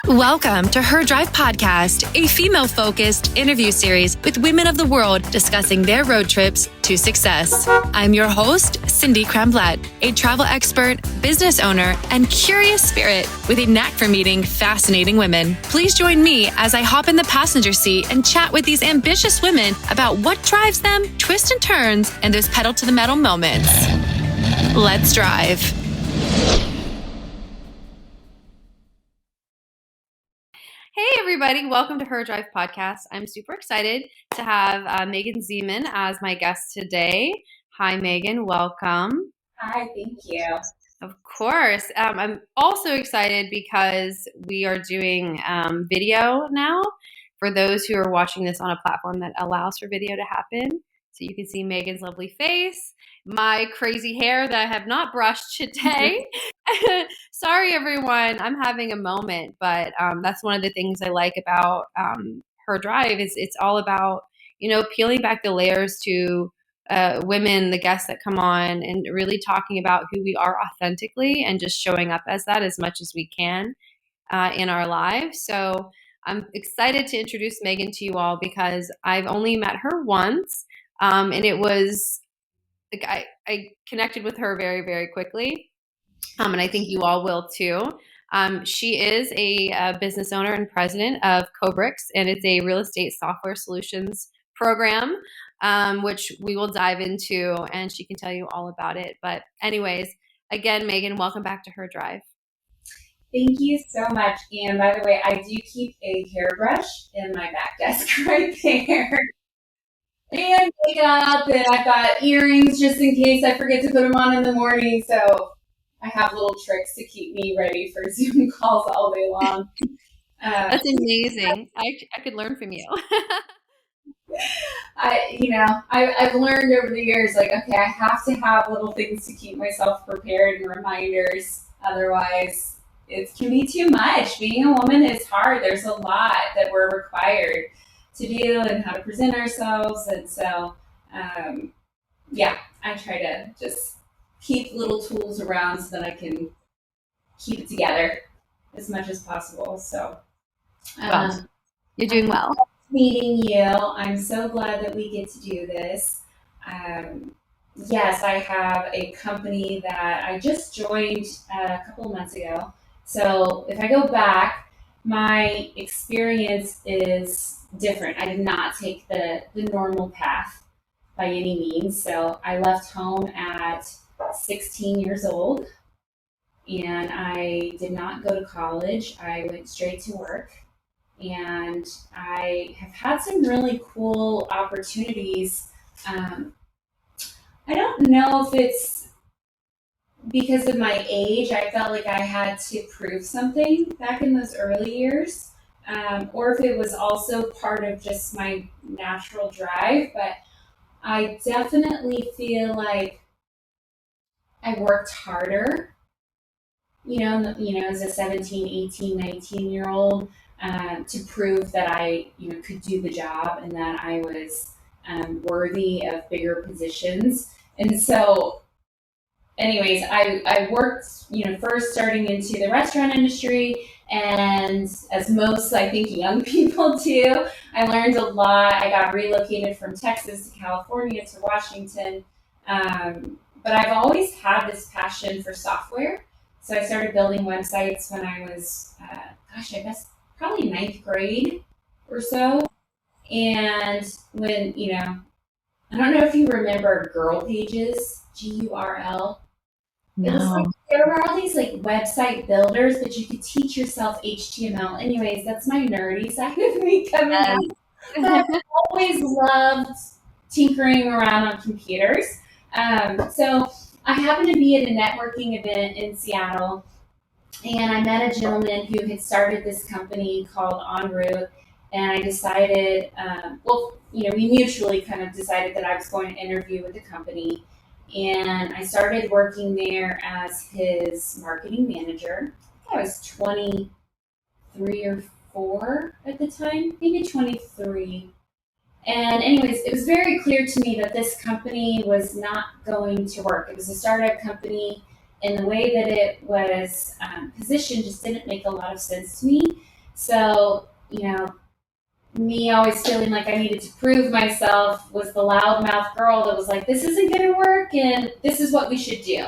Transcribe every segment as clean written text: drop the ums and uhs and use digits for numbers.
Welcome to Her Drive Podcast, a female-focused interview series with women of the world discussing their road trips to success. I'm your host, Cindy Kremblatt, a travel expert, business owner, and curious spirit with a knack for meeting fascinating women. Please join me as I hop in the passenger seat and chat with these ambitious women about what drives them, twists and turns, and those pedal to the metal moments. Let's drive. Hey, everybody. Welcome to Her Drive Podcast. I'm super excited to have Meagan Zeman as my guest today. Hi, Meagan. Welcome. Hi, thank you. Of course. I'm also excited because we are doing video now for those who are watching this on a platform that allows for video to happen. So you can see Meagan's lovely face, my crazy hair that I have not brushed today. Sorry, everyone. I'm having a moment, but that's one of the things I like about Her Drive is it's all about, peeling back the layers to women, the guests that come on, and really talking about who we are authentically and just showing up as that as much as we can in our lives. So I'm excited to introduce Meagan to you all because I've only met her once. And it was like I connected with her very, very quickly. And I think you all will too. She is a business owner and president of Qobrix, and it's a real estate software solutions program, which we will dive into, and she can tell you all about it. But anyways, again, Meagan, welcome back to Her Drive. Thank you so much. And by the way, I do keep a hairbrush in my back desk right there. And makeup, and I've got earrings just in case I forget to put them on in the morning. So I have little tricks to keep me ready for Zoom calls all day long. That's amazing. I could learn from you. I've learned over the years, like, okay, I have to have little things to keep myself prepared and reminders. Otherwise, it can be too much. Being a woman is hard. There's a lot that we're required to do and how to present ourselves. And so, I try to just keep little tools around so that I can keep it together as much as possible. So, you're doing well. Meeting you. I'm so glad that we get to do this. Yes, I have a company that I just joined a couple of months ago. So if I go back, my experience is different. I did not take the normal path by any means. So I left home at 16 years old, and I did not go to college. I went straight to work, and I have had some really cool opportunities. I don't know if it's because of my age. I felt like I had to prove something back in those early years, or if it was also part of just my natural drive. But I definitely feel like I worked harder, as a 17, 18, 19-year-old to prove that I, could do the job and that I was worthy of bigger positions. And so anyways, I worked, first starting into the restaurant industry, and as most, I think, young people do, I learned a lot. I got relocated from Texas to California to Washington, but I've always had this passion for software. So I started building websites when I was, I guess probably ninth grade or so. And when, I don't know if you remember Girl Pages, GURL. No. It was like there were all these like website builders, but you could teach yourself HTML. Anyways, that's my nerdy side of me coming out. But I've always loved tinkering around on computers. So I happened to be at a networking event in Seattle, and I met a gentleman who had started this company called En Route, and I decided, we mutually kind of decided that I was going to interview with the company. And I started working there as his marketing manager. I was 23 or 4 at the time, maybe 23. And anyways, it was very clear to me that this company was not going to work. It was a startup company, and the way that it was positioned just didn't make a lot of sense to me. So, me always feeling like I needed to prove myself was the loudmouth girl that was like, this isn't going to work and this is what we should do.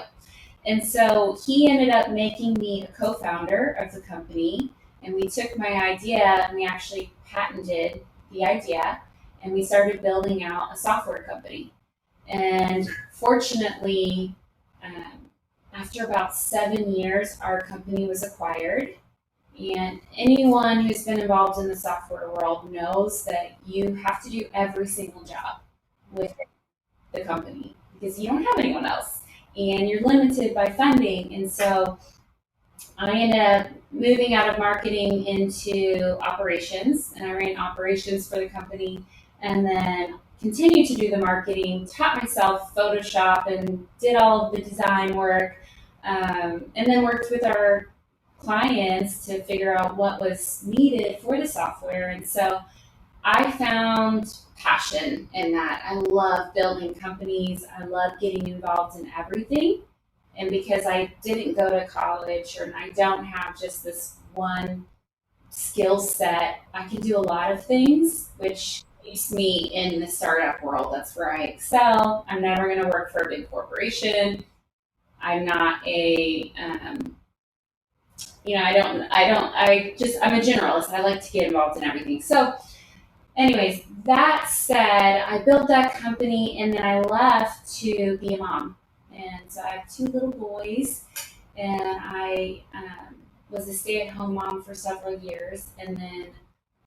And so he ended up making me a co founder of the company. And we took my idea and we actually patented the idea and we started building out a software company. And fortunately, after about 7 years, our company was acquired. And anyone who's been involved in the software world knows that you have to do every single job with the company because you don't have anyone else and you're limited by funding. And so I ended up moving out of marketing into operations, and I ran operations for the company and then continued to do the marketing, taught myself Photoshop and did all of the design work, and then worked with our clients to figure out what was needed for the software. And so I found passion in that. I love building companies. I love getting involved in everything. And because I didn't go to college or I don't have just this one skill set, I can do a lot of things, which keeps me in the startup world. That's where I excel. I'm never going to work for a big corporation. I'm not I'm a generalist. I like to get involved in everything. So anyways, that said, I built that company and then I left to be a mom. And so I have two little boys, and I was a stay at home mom for several years. And then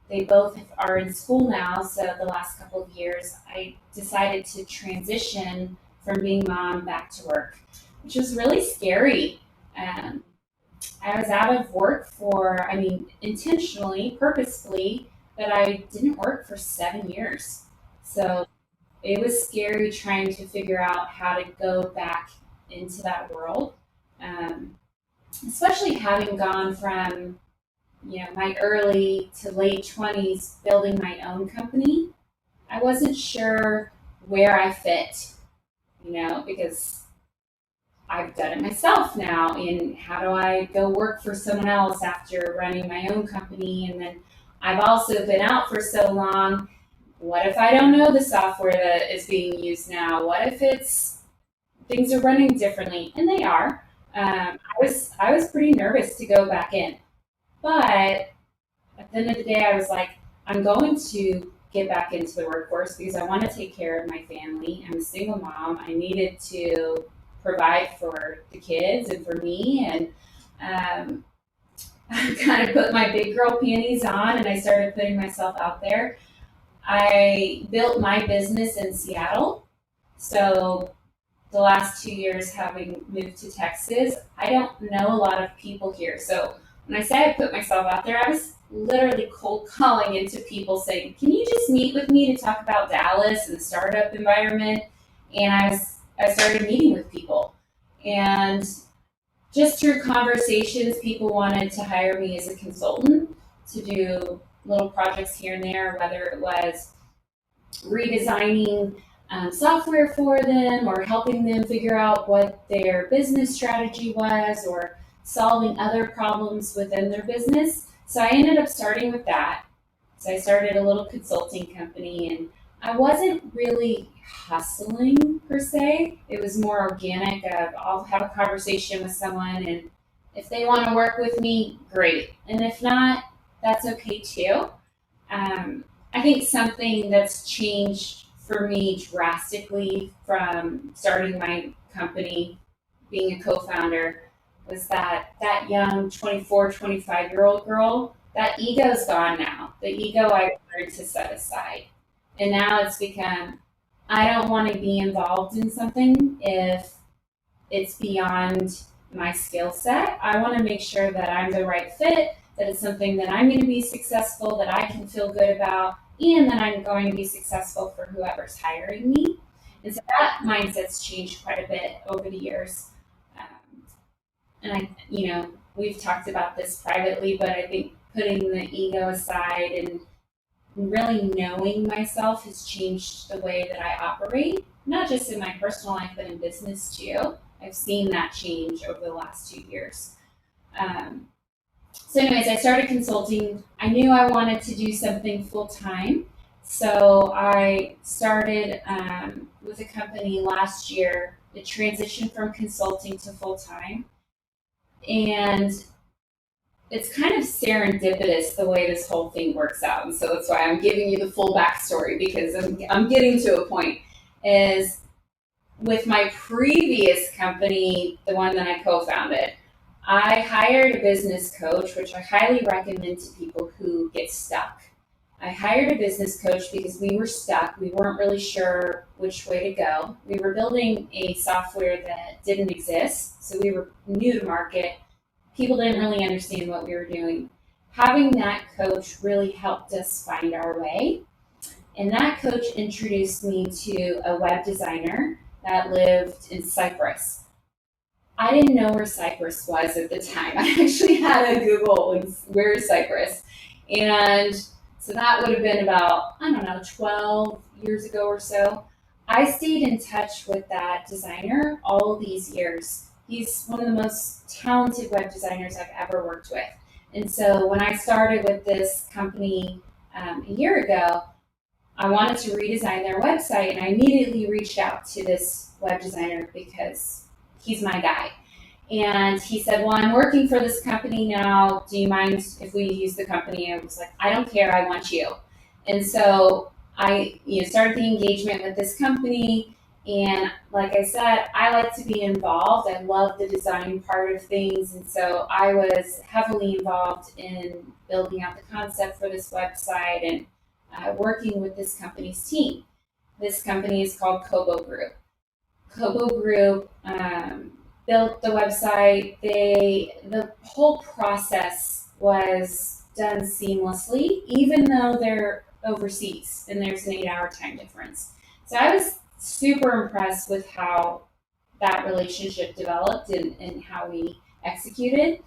they both are in school now. So the last couple of years, I decided to transition from being mom back to work, which was really scary. I was out of work intentionally, purposefully, but I didn't work for 7 years. So it was scary trying to figure out how to go back into that world, especially having gone from my early to late 20s building my own company. I wasn't sure where I fit, because I've done it myself now. And how do I go work for someone else after running my own company? And then I've also been out for so long. What if I don't know the software that is being used now? What if things are running differently? And they are. I was pretty nervous to go back in, but at the end of the day, I was like, I'm going to get back into the workforce because I want to take care of my family. I'm a single mom. I needed to provide for the kids and for me. And I kind of put my big girl panties on and I started putting myself out there. I built my business in Seattle. So the last 2 years having moved to Texas, I don't know a lot of people here. So when I say I put myself out there, I was literally cold calling into people saying, can you just meet with me to talk about Dallas and the startup environment? And I started meeting with people. And just through conversations, people wanted to hire me as a consultant to do little projects here and there, whether it was redesigning software for them or helping them figure out what their business strategy was or solving other problems within their business. So I ended up starting with that. So I started a little consulting company, and I wasn't really hustling per se. It was more organic of I'll have a conversation with someone, and if they want to work with me, great. And if not, that's okay too. I think something that's changed for me drastically from starting my company, being a co-founder, was that young 24, 25-year-old girl, that ego's gone now. The ego I learned to set aside. And now it's become, I don't want to be involved in something if it's beyond my skill set. I want to make sure that I'm the right fit, that it's something that I'm going to be successful, that I can feel good about, and that I'm going to be successful for whoever's hiring me. And so that mindset's changed quite a bit over the years. We've talked about this privately, but I think putting the ego aside and really knowing myself has changed the way that I operate, not just in my personal life, but in business too. I've seen that change over the last 2 years. So, anyways, I started consulting. I knew I wanted to do something full time. So, I started with a company last year. It transitioned from consulting to full time. And it's kind of serendipitous the way this whole thing works out. And so that's why I'm giving you the full backstory because I'm getting to a point. Is with my previous company, the one that I co founded, I hired a business coach, which I highly recommend to people who get stuck. I hired a business coach because we were stuck. We weren't really sure which way to go. We were building a software that didn't exist, so we were new to market. People didn't really understand what we were doing. Having that coach really helped us find our way. And that coach introduced me to a web designer that lived in Cyprus. I didn't know where Cyprus was at the time. I actually had a Google, like, where is Cyprus? And so that would have been about, I don't know, 12 years ago or so. I stayed in touch with that designer all these years. He's one of the most talented web designers I've ever worked with. And so when I started with this company a year ago, I wanted to redesign their website, and I immediately reached out to this web designer because he's my guy. And he said, well, I'm working for this company now. Do you mind if we use the company? I was like, I don't care. I want you. And so I started the engagement with this company. And like I said, I like to be involved. I love the design part of things. And so I was heavily involved in building out the concept for this website and working with this company's team. This company is called Kobo Group. Kobo Group built the website. The whole process was done seamlessly, even though they're overseas and there's an 8-hour time difference. So I was super impressed with how that relationship developed and how we executed.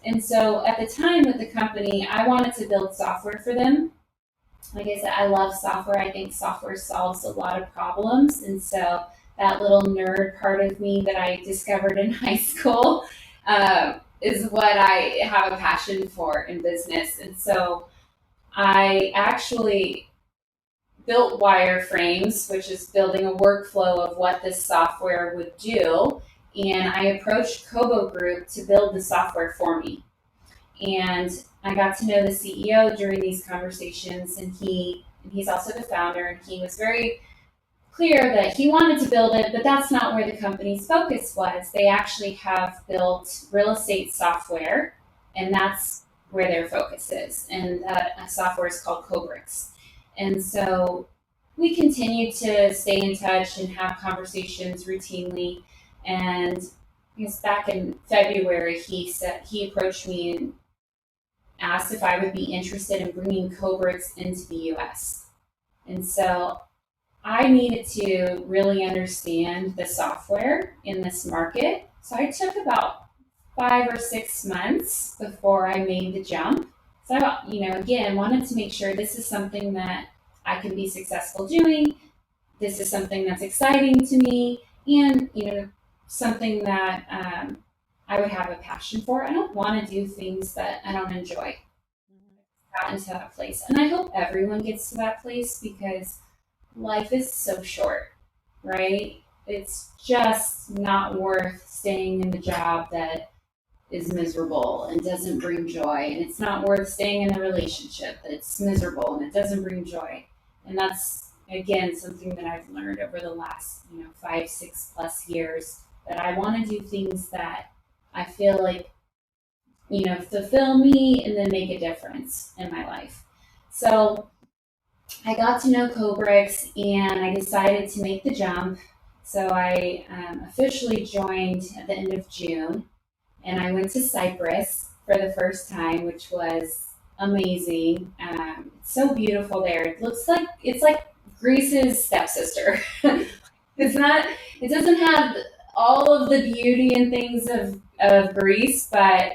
And so at the time with the company, I wanted to build software for them. Like I said, I love software. I think software solves a lot of problems. And so that little nerd part of me that I discovered in high school is what I have a passion for in business. And so I actually built wireframes, which is building a workflow of what this software would do. And I approached Kobo Group to build the software for me. And I got to know the CEO during these conversations, and he's also the founder, and he was very clear that he wanted to build it, but that's not where the company's focus was. They actually have built real estate software, and that's where their focus is. And that software is called Qobrix. And so we continued to stay in touch and have conversations routinely. And I guess back in February, he approached me and asked if I would be interested in bringing Qobrix into the US. And so I needed to really understand the software in this market. So I took about 5 or 6 months before I made the jump. So I, again, wanted to make sure this is something that I can be successful doing. This is something that's exciting to me, and something that I would have a passion for. I don't want to do things that I don't enjoy. Got into that place, and I hope everyone gets to that place because life is so short, right? It's just not worth staying in the job that is miserable and doesn't bring joy, and it's not worth staying in a relationship that's miserable and it doesn't bring joy. And that's, again, something that I've learned over the last 5, 6+ years, that I want to do things that I feel like fulfill me and then make a difference in my life. So I got to know Qobrix, and I decided to make the jump. So I officially joined at the end of June, and I went to Cyprus for the first time, which was amazing. It's so beautiful there. It's like Greece's stepsister. It doesn't have all of the beauty and things of Greece, but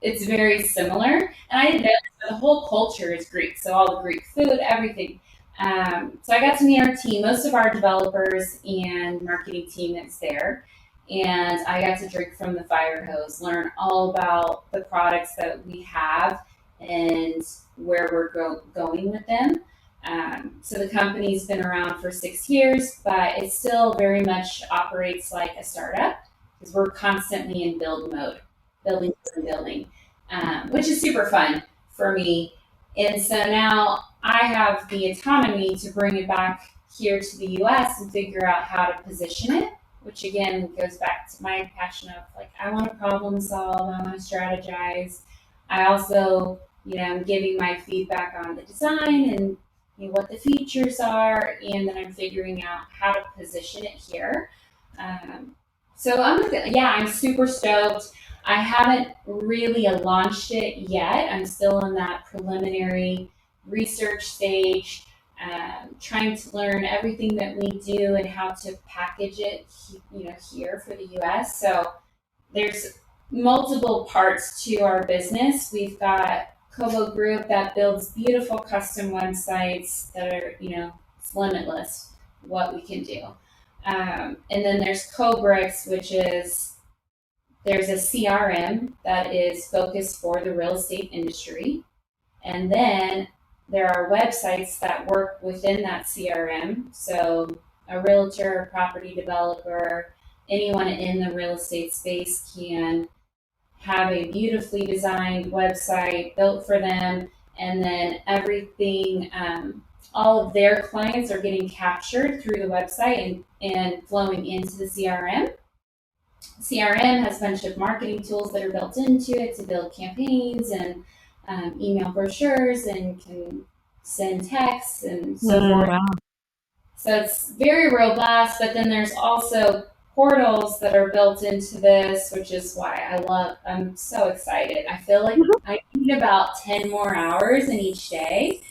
it's very similar. And I didn't know the whole culture is Greek, so all the Greek food, everything. So I got to meet our team, most of our developers and marketing team that's there. and I got to drink from the fire hose, learn all about the products that we have and where we're going with them. So the company's been around for 6 years, but it still very much operates like a startup because we're constantly in build mode, building and building, which is super fun for me. And so now I have the autonomy to bring it back here to the US and figure out how to position it, which again goes back to my passion of like, I want to problem solve, I want to strategize. I also, I'm giving my feedback on the design and what the features are, and then I'm figuring out how to position it here. So I'm super stoked. I haven't really launched it yet. I'm still in that preliminary research stage, trying to learn everything that we do and how to package it, here for the U.S. So there's multiple parts to our business. We've got Kobo Group that builds beautiful custom websites that are, it's limitless what we can do. And then there's Qobrix, which is there's a CRM that is focused for the real estate industry. And then there are websites that work within that CRM. So a realtor, a property developer, anyone in the real estate space can have a beautifully designed website built for them. And then everything, all of their clients are getting captured through the website and flowing into the CRM. CRM has a bunch of marketing tools that are built into it to build campaigns and email brochures and can send texts and so forth. Wow. So it's very robust, but then there's also portals that are built into this, which is why I'm so excited. I feel like I need about 10 more hours in each day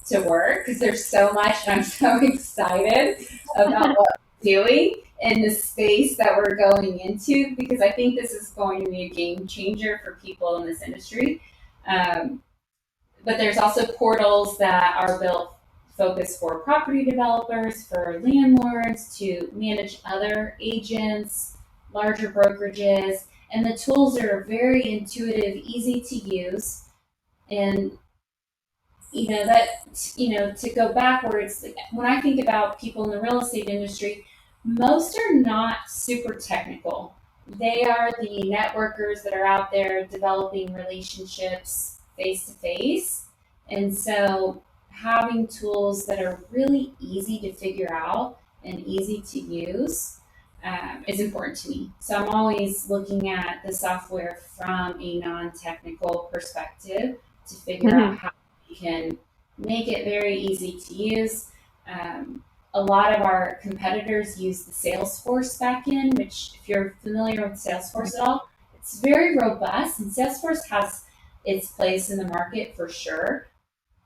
to work because there's so much and I'm so excited about what we're doing in the space that we're going into, because I think this is going to be a game changer for people in this industry. But there's also portals that are built focused for property developers, for landlords to manage other agents, larger brokerages, and the tools are very intuitive, easy to use. And to go backwards, when I think about people in the real estate industry, most are not super technical. They are the networkers that are out there developing relationships face to face. And so having tools that are really easy to figure out and easy to use is important to me. So I'm always looking at the software from a non-technical perspective to figure out how we can make it very easy to use. A lot of our competitors use the Salesforce backend, which if you're familiar with Salesforce at all, it's very robust, and Salesforce has its place in the market for sure,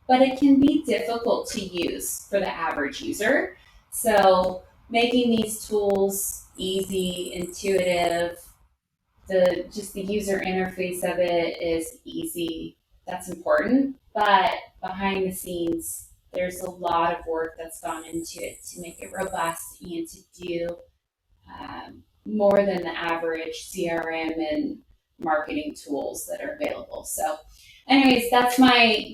but it can be difficult to use for the average user. So making these tools easy, intuitive, the user interface of it is easy. That's important, but behind the scenes, there's a lot of work that's gone into it to make it robust and to do more than the average CRM and marketing tools that are available. So anyways, that's my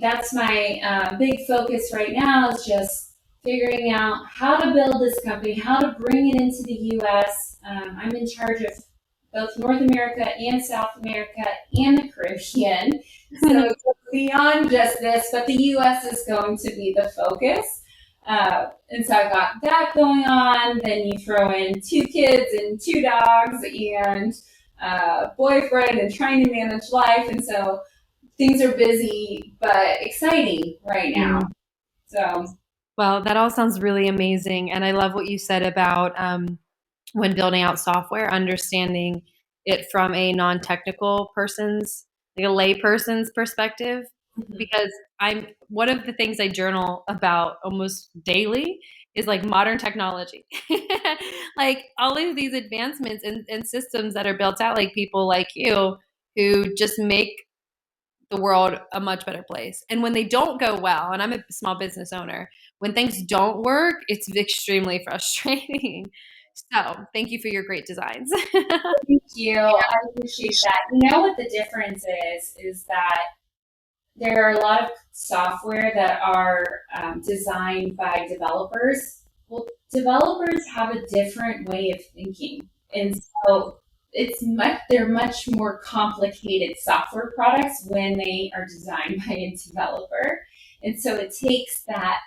big focus right now, is just figuring out how to build this company, how to bring it into the US. I'm in charge of both North America and South America and the Caribbean. So it's beyond just this, but the US is going to be the focus. And so I got that going on. Then you throw in 2 kids and 2 dogs and boyfriend and trying to manage life. And so things are busy, but exciting right now. So, well, that all sounds really amazing. And I love what you said about when building out software, understanding it from a non-technical person's, like a lay person's perspective, because one of the things I journal about almost daily is like modern technology, like all of these advancements and systems that are built out, like people like you who just make the world a much better place. And when they don't go well, and I'm a small business owner, when things don't work, it's extremely frustrating. So thank you for your great designs. Thank you. I appreciate that. You know what the difference is that there are a lot of software that are designed by developers. Well, developers have a different way of thinking, and so they're much more complicated software products when they are designed by a developer, and so it takes that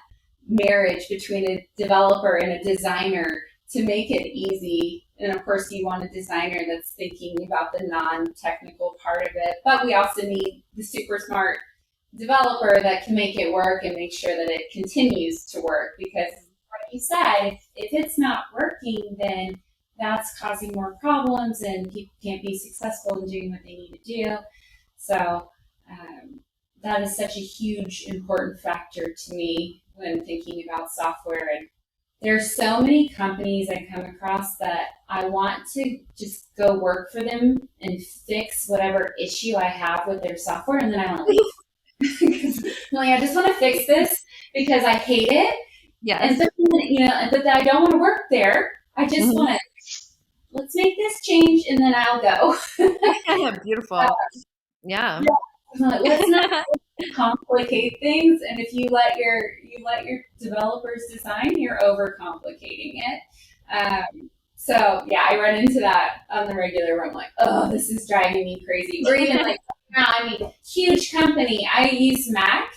marriage between a developer and a designer to make it easy. And of course, you want a designer that's thinking about the non-technical part of it, but we also need the super smart developer that can make it work and make sure that it continues to work. Because, like you said, if it's not working, then that's causing more problems and people can't be successful in doing what they need to do. So that is such a huge, important factor to me when thinking about software. And there's so many companies I come across that I want to just go work for them and fix whatever issue I have with their software, and then I want to leave. Like, I just want to fix this because I hate it. Yes. And so, but I don't want to work there. I just want to, let's make this change and then I'll go. Beautiful. Yeah. Let's not complicate things. And if you let your developers design, you're overcomplicating it. So yeah, I run into that on the regular where I'm like, oh, this is driving me crazy. Or even like, huge company. I use Mac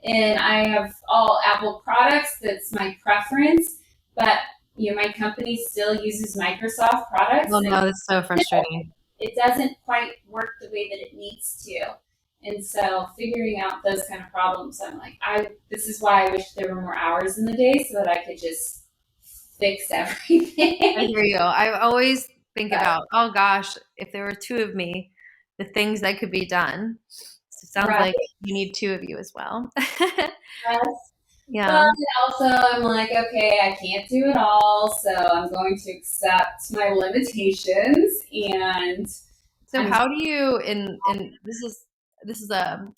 and I have all Apple products. That's my preference. But my company still uses Microsoft products. Well, no, it's so frustrating. It doesn't quite work the way that it needs to. And so figuring out those kind of problems, I'm like, this is why I wish there were more hours in the day so that I could just fix everything. I hear you. I always think about, oh gosh, if there were two of me, the things that could be done. So it sounds like you need two of you as well. Yes. Yeah. But also, I'm like, okay, I can't do it all, so I'm going to accept my limitations. And so, how do you? And this is I'm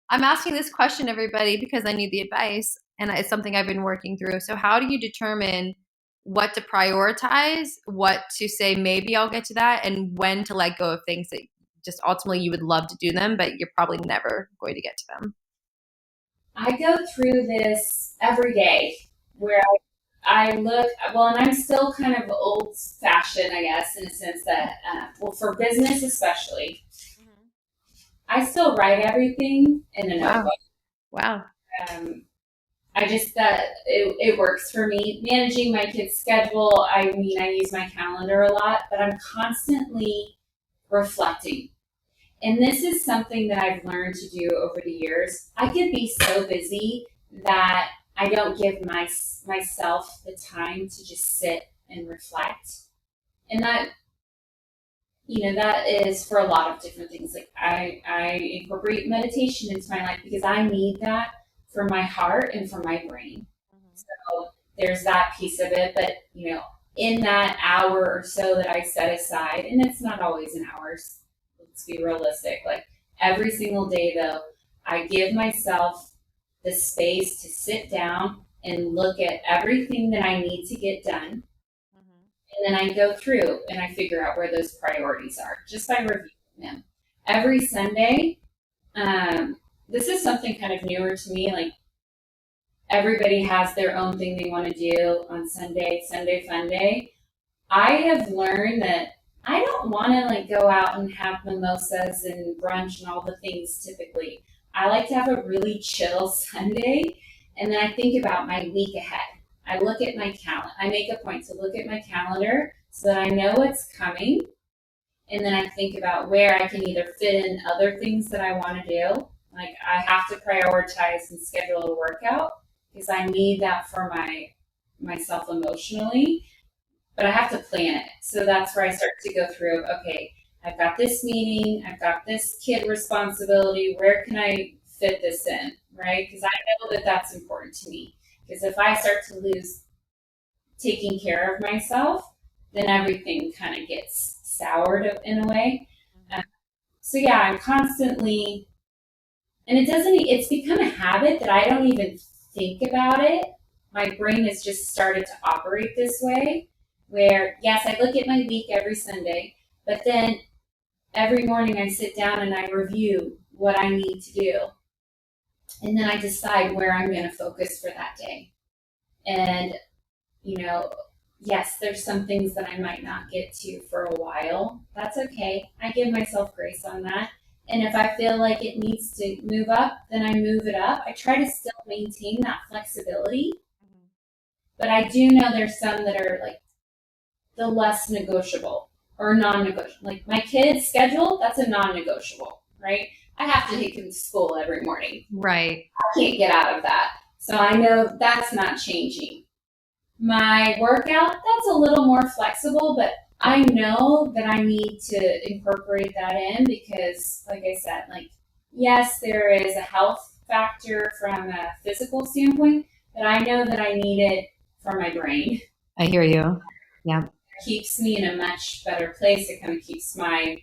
asking this question, everybody, because I need the advice, and it's something I've been working through. So, how do you determine what to prioritize, what to say maybe I'll get to that, and when to let go of things that just ultimately you would love to do them, but you're probably never going to get to them? I go through this every day where I look, well, and I'm still kind of old fashioned, I guess, in a sense that, for business especially, I still write everything in a notebook. Wow. I just, it works for me. Managing my kids' schedule, I use my calendar a lot, but I'm constantly reflecting. And this is something that I've learned to do over the years. I could be so busy that I don't give myself the time to just sit and reflect. And that, that is for a lot of different things. Like I incorporate meditation into my life because I need that for my heart and for my brain. So there's that piece of it. But, in that hour or so that I set aside, and it's not always an hour, let's be realistic. Like every single day, though, I give myself the space to sit down and look at everything that I need to get done. And then I go through and I figure out where those priorities are just by reviewing them. Every Sunday, this is something kind of newer to me. Like everybody has their own thing they want to do on Sunday fun day. I have learned that I don't want to go out and have mimosas and brunch and all the things typically. I like to have a really chill Sunday, and then I think about my week ahead. I look at my calendar. I make a point to look at my calendar so that I know what's coming, and then I think about where I can either fit in other things that I want to do. Like I have to prioritize and schedule a workout because I need that for myself emotionally. But I have to plan it. So that's where I start to go through, okay, I've got this meeting, I've got this kid responsibility, where can I fit this in, right? Because I know that that's important to me. Because if I start to lose taking care of myself, then everything kind of gets soured in a way. So yeah, I'm constantly, and it's become a habit that I don't even think about it. My brain has just started to operate this way. where, yes, I look at my week every Sunday, but then every morning I sit down and I review what I need to do. And then I decide where I'm going to focus for that day. And, you know, yes, there's some things that I might not get to for a while. That's okay. I give myself grace on that. And if I feel like it needs to move up, then I move it up. I try to still maintain that flexibility. But I do know there's some that are like the less negotiable or non-negotiable. Like my kids' schedule, that's a non-negotiable, right? I have to take them to school every morning. Right. I can't get out of that. So I know that's not changing. My workout, that's a little more flexible, but I know that I need to incorporate that in because, like I said, like, yes, there is a health factor from a physical standpoint, but I know that I need it for my brain. I hear you. Yeah. It keeps me in a much better place. It kind of keeps my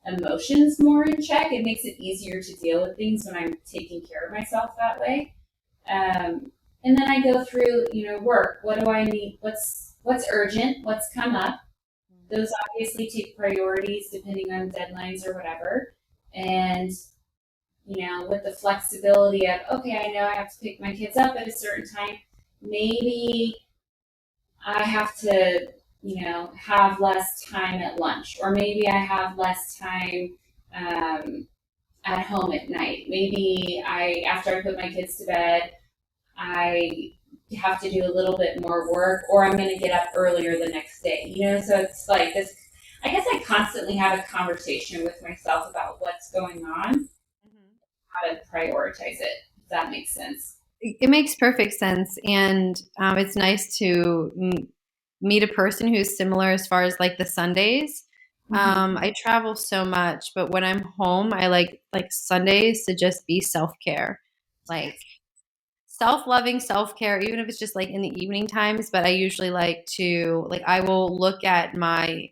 emotions more in check. It makes it easier to deal with things when I'm taking care of myself that way. And then I go through, work. What do I need? What's urgent? What's come up? Those obviously take priorities depending on deadlines or whatever. And, with the flexibility of, okay, I know I have to pick my kids up at a certain time. Maybe I have to, have less time at lunch, or maybe I have less time at home at night. Maybe after I put my kids to bed, I have to do a little bit more work, or I'm going to get up earlier the next day. So it's like this. I guess I constantly have a conversation with myself about what's going on, how to prioritize it. If that makes sense. It makes perfect sense, and it's nice to meet a person who's similar as far as like the Sundays. I travel so much, but when I'm home, I like Sundays to just be self-care, like self-loving self-care, even if it's just like in the evening times. But I usually like to I will look at my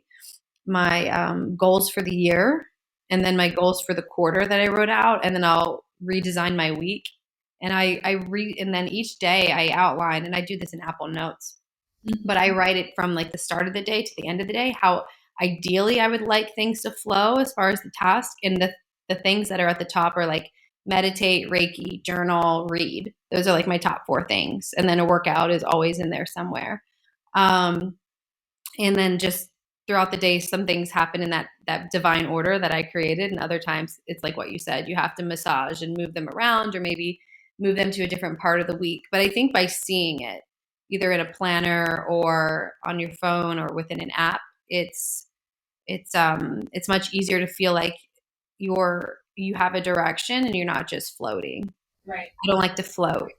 goals for the year, and then my goals for the quarter that I wrote out, and then I'll redesign my week. And and then each day I outline, and I do this in Apple Notes, but I write it from like the start of the day to the end of the day, how ideally I would like things to flow as far as the task. And the things that are at the top are like meditate, Reiki, journal, read. Those are like my top 4 things. And then a workout is always in there somewhere. And then just throughout the day, some things happen in that divine order that I created. And other times it's like what you said, you have to massage and move them around, or maybe move them to a different part of the week. But I think by seeing it either in a planner or on your phone or within an app, it's much easier to feel like you have a direction and you're not just floating. Right. I don't like to float.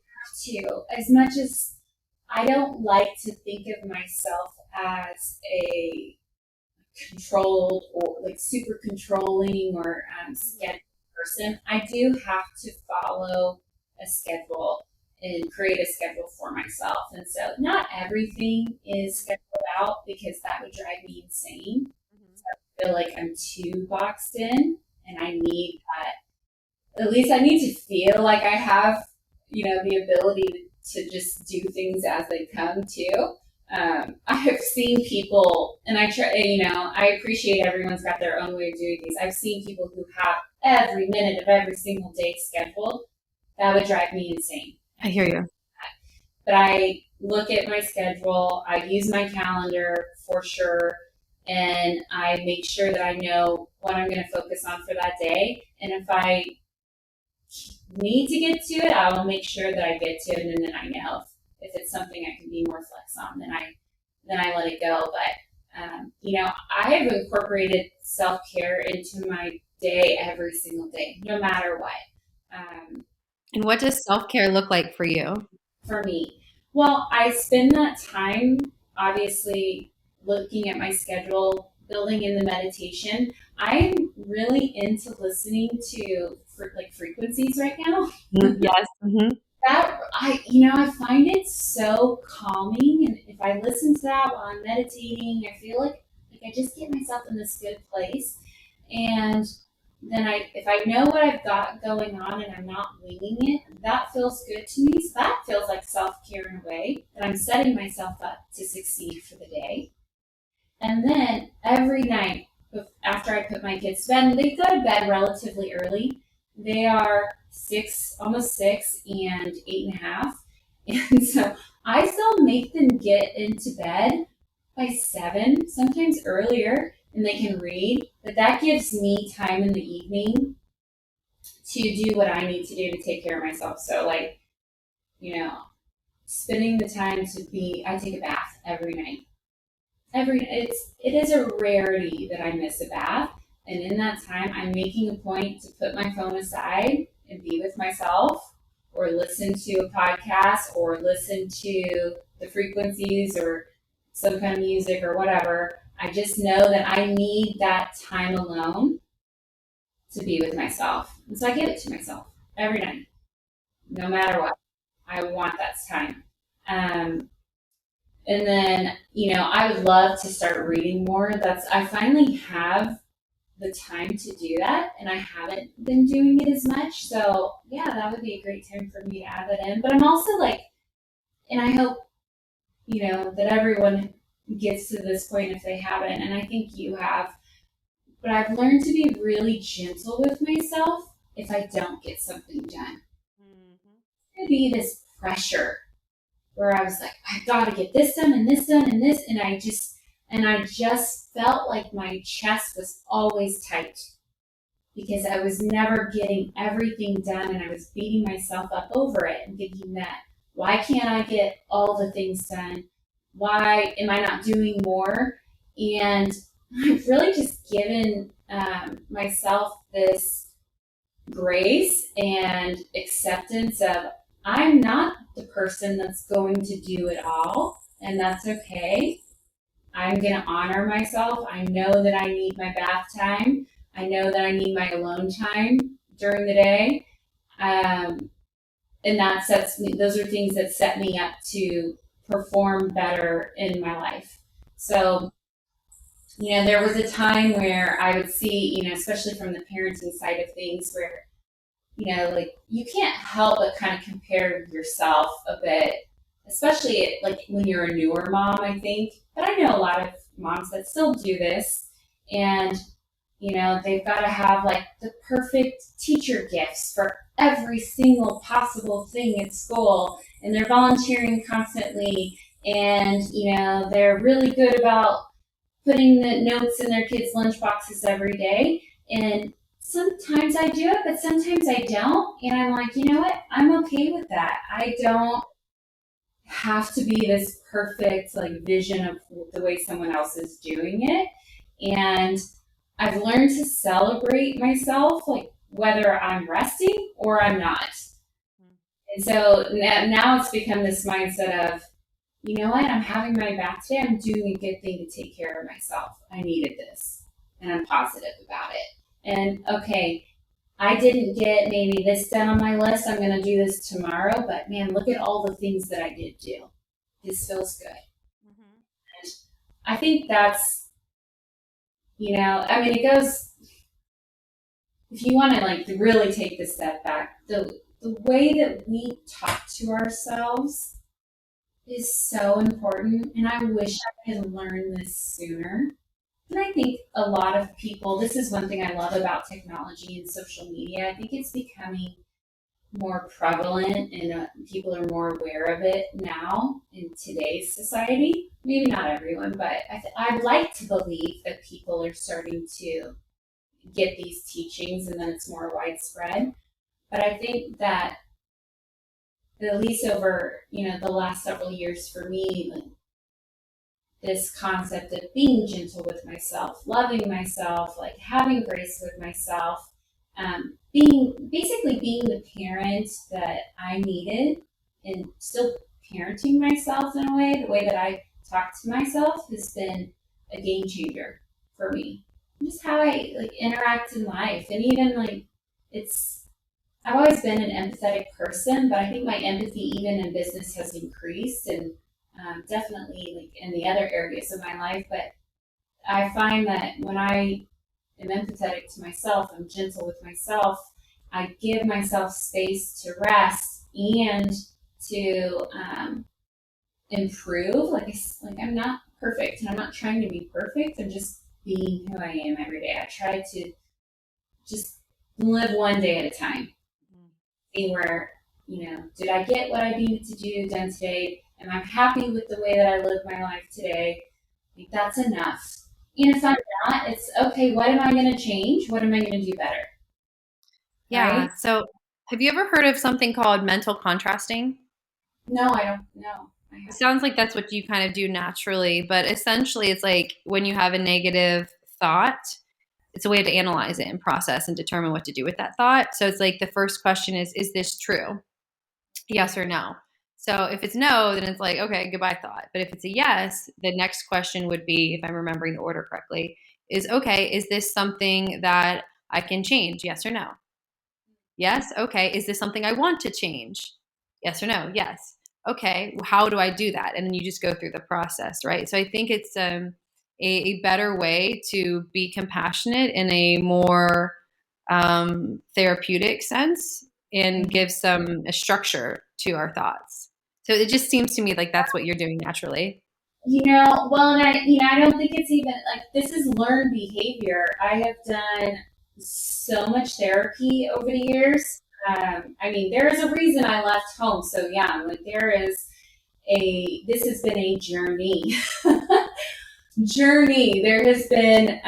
Too. As much as I don't like to think of myself as a controlled or like super controlling or scheduled person, I do have to follow a schedule and create a schedule for myself. And so not everything is scheduled out, because that would drive me insane. So I feel like I'm too boxed in, and I need that. At least I need to feel like I have, the ability to just do things as they come too. I have seen people, and I try, I appreciate everyone's got their own way of doing things. I've seen people who have every minute of every single day scheduled. That would drive me insane. I hear you. But I look at my schedule, I use my calendar for sure, and I make sure that I know what I'm going to focus on for that day. And if I need to get to it, I will make sure that I get to it, and then I know if it's something I can be more flex on, then I let it go. But I have incorporated self-care into my day every single day, no matter what. And what does self-care look like for you? For me, well, I spend that time obviously looking at my schedule, building in the meditation. I'm really into listening to frequencies right now. Yes. Mm-hmm. That I find it so calming, and if I listen to that while I'm meditating, I feel like I just get myself in this good place. And if I know what I've got going on and I'm not winging it, that feels good to me. So that feels like self-care in a way, that I'm setting myself up to succeed for the day. And then every night after I put my kids to bed, they go to bed relatively early. They are six, almost six, and 8.5. And so I still make them get into bed by 7, sometimes earlier, and they can read. But that gives me time in the evening to do what I need to do to take care of myself. So, like, spending the time I take a bath every night. It is a rarity that I miss a bath, and in that time, I'm making a point to put my phone aside and be with myself, or listen to a podcast, or listen to the frequencies, or some kind of music, or whatever. I just know that I need that time alone to be with myself, and so I give it to myself every night, no matter what. I want that time. And then, I would love to start reading more. I finally have the time to do that, and I haven't been doing it as much. So, yeah, that would be a great time for me to add that in. But I'm also like, and I hope, that everyone gets to this point if they haven't, and I think you have. But I've learned to be really gentle with myself if I don't get something done. It's going to be this pressure where I was like, I've got to get this done and this done and this, and I just felt like my chest was always tight because I was never getting everything done, and I was beating myself up over it and thinking that, why can't I get all the things done? Why am I not doing more? And I've really just given myself this grace and acceptance of, I'm not the person that's going to do it all, and that's okay. I'm going to honor myself. I know that I need my bath time. I know that I need my alone time during the day. And those are things that set me up to perform better in my life. So, there was a time where I would see, especially from the parenting side of things, where like, you can't help but kind of compare yourself a bit, especially like when you're a newer mom, I think. But I know a lot of moms that still do this, and they've got to have like the perfect teacher gifts for every single possible thing at school, and they're volunteering constantly, and they're really good about putting the notes in their kids' lunch boxes every day. And sometimes I do it, but sometimes I don't. And I'm like, you know what? I'm okay with that. I don't have to be this perfect like vision of the way someone else is doing it. And I've learned to celebrate myself, like whether I'm resting or I'm not. And so now it's become this mindset of, you know what? I'm having my bath today. I'm doing a good thing to take care of myself. I needed this, and I'm positive about it. And okay, I didn't get maybe this done on my list. I'm going to do this tomorrow. But man, look at all the things that I did do. This feels good. And I think that's, it goes, if you want to like really take the step back, the way that we talk to ourselves is so important. And I wish I had learned this sooner. And I think a lot of people, this is one thing I love about technology and social media. I think it's becoming more prevalent, and people are more aware of it now in today's society. Maybe not everyone, but I'd like to believe that people are starting to get these teachings and then it's more widespread. But I think that at least over, the last several years for me, like, this concept of being gentle with myself, loving myself, like having grace with myself, being the parent that I needed, and still parenting myself in a way, the way that I talk to myself has been a game changer for me. Just how I like interact in life, and even like I've always been an empathetic person, but I think my empathy even in business has increased, and definitely like in the other areas of my life. But I find that when I am empathetic to myself, I'm gentle with myself, I give myself space to rest and to improve. Like I'm not perfect, and I'm not trying to be perfect. I'm just being who I am every day. I try to just live one day at a time. See where, did I get what I needed to do done today? Am I happy with the way that I live my life today? I think that's enough. And if I'm not, it's okay. What am I going to change? What am I going to do better? Yeah. Right? So, have you ever heard of something called mental contrasting? No, I don't know. I It haven't. sounds like that's what you kind of do naturally, but essentially, it's like when you have a negative thought, it's a way to analyze it and process and determine what to do with that thought. So, it's like the first question is this true? Yes or no? So, if it's no, then it's like, okay, goodbye thought. But if it's a yes, the next question would be, if I'm remembering the order correctly, is okay, is this something that I can change? Yes or no? Yes. Okay. Is this something I want to change? Yes or no? Yes. Okay. How do I do that? And then you just go through the process, right? So I think it's a better way to be compassionate in a more therapeutic sense and give some a structure to our thoughts. So it just seems to me like that's what you're doing naturally. Well, and I don't think it's even like this is learned behavior. I have done so much therapy over the years. I mean, there is a reason I left home so young. Like this has been a journey. Journey. There has been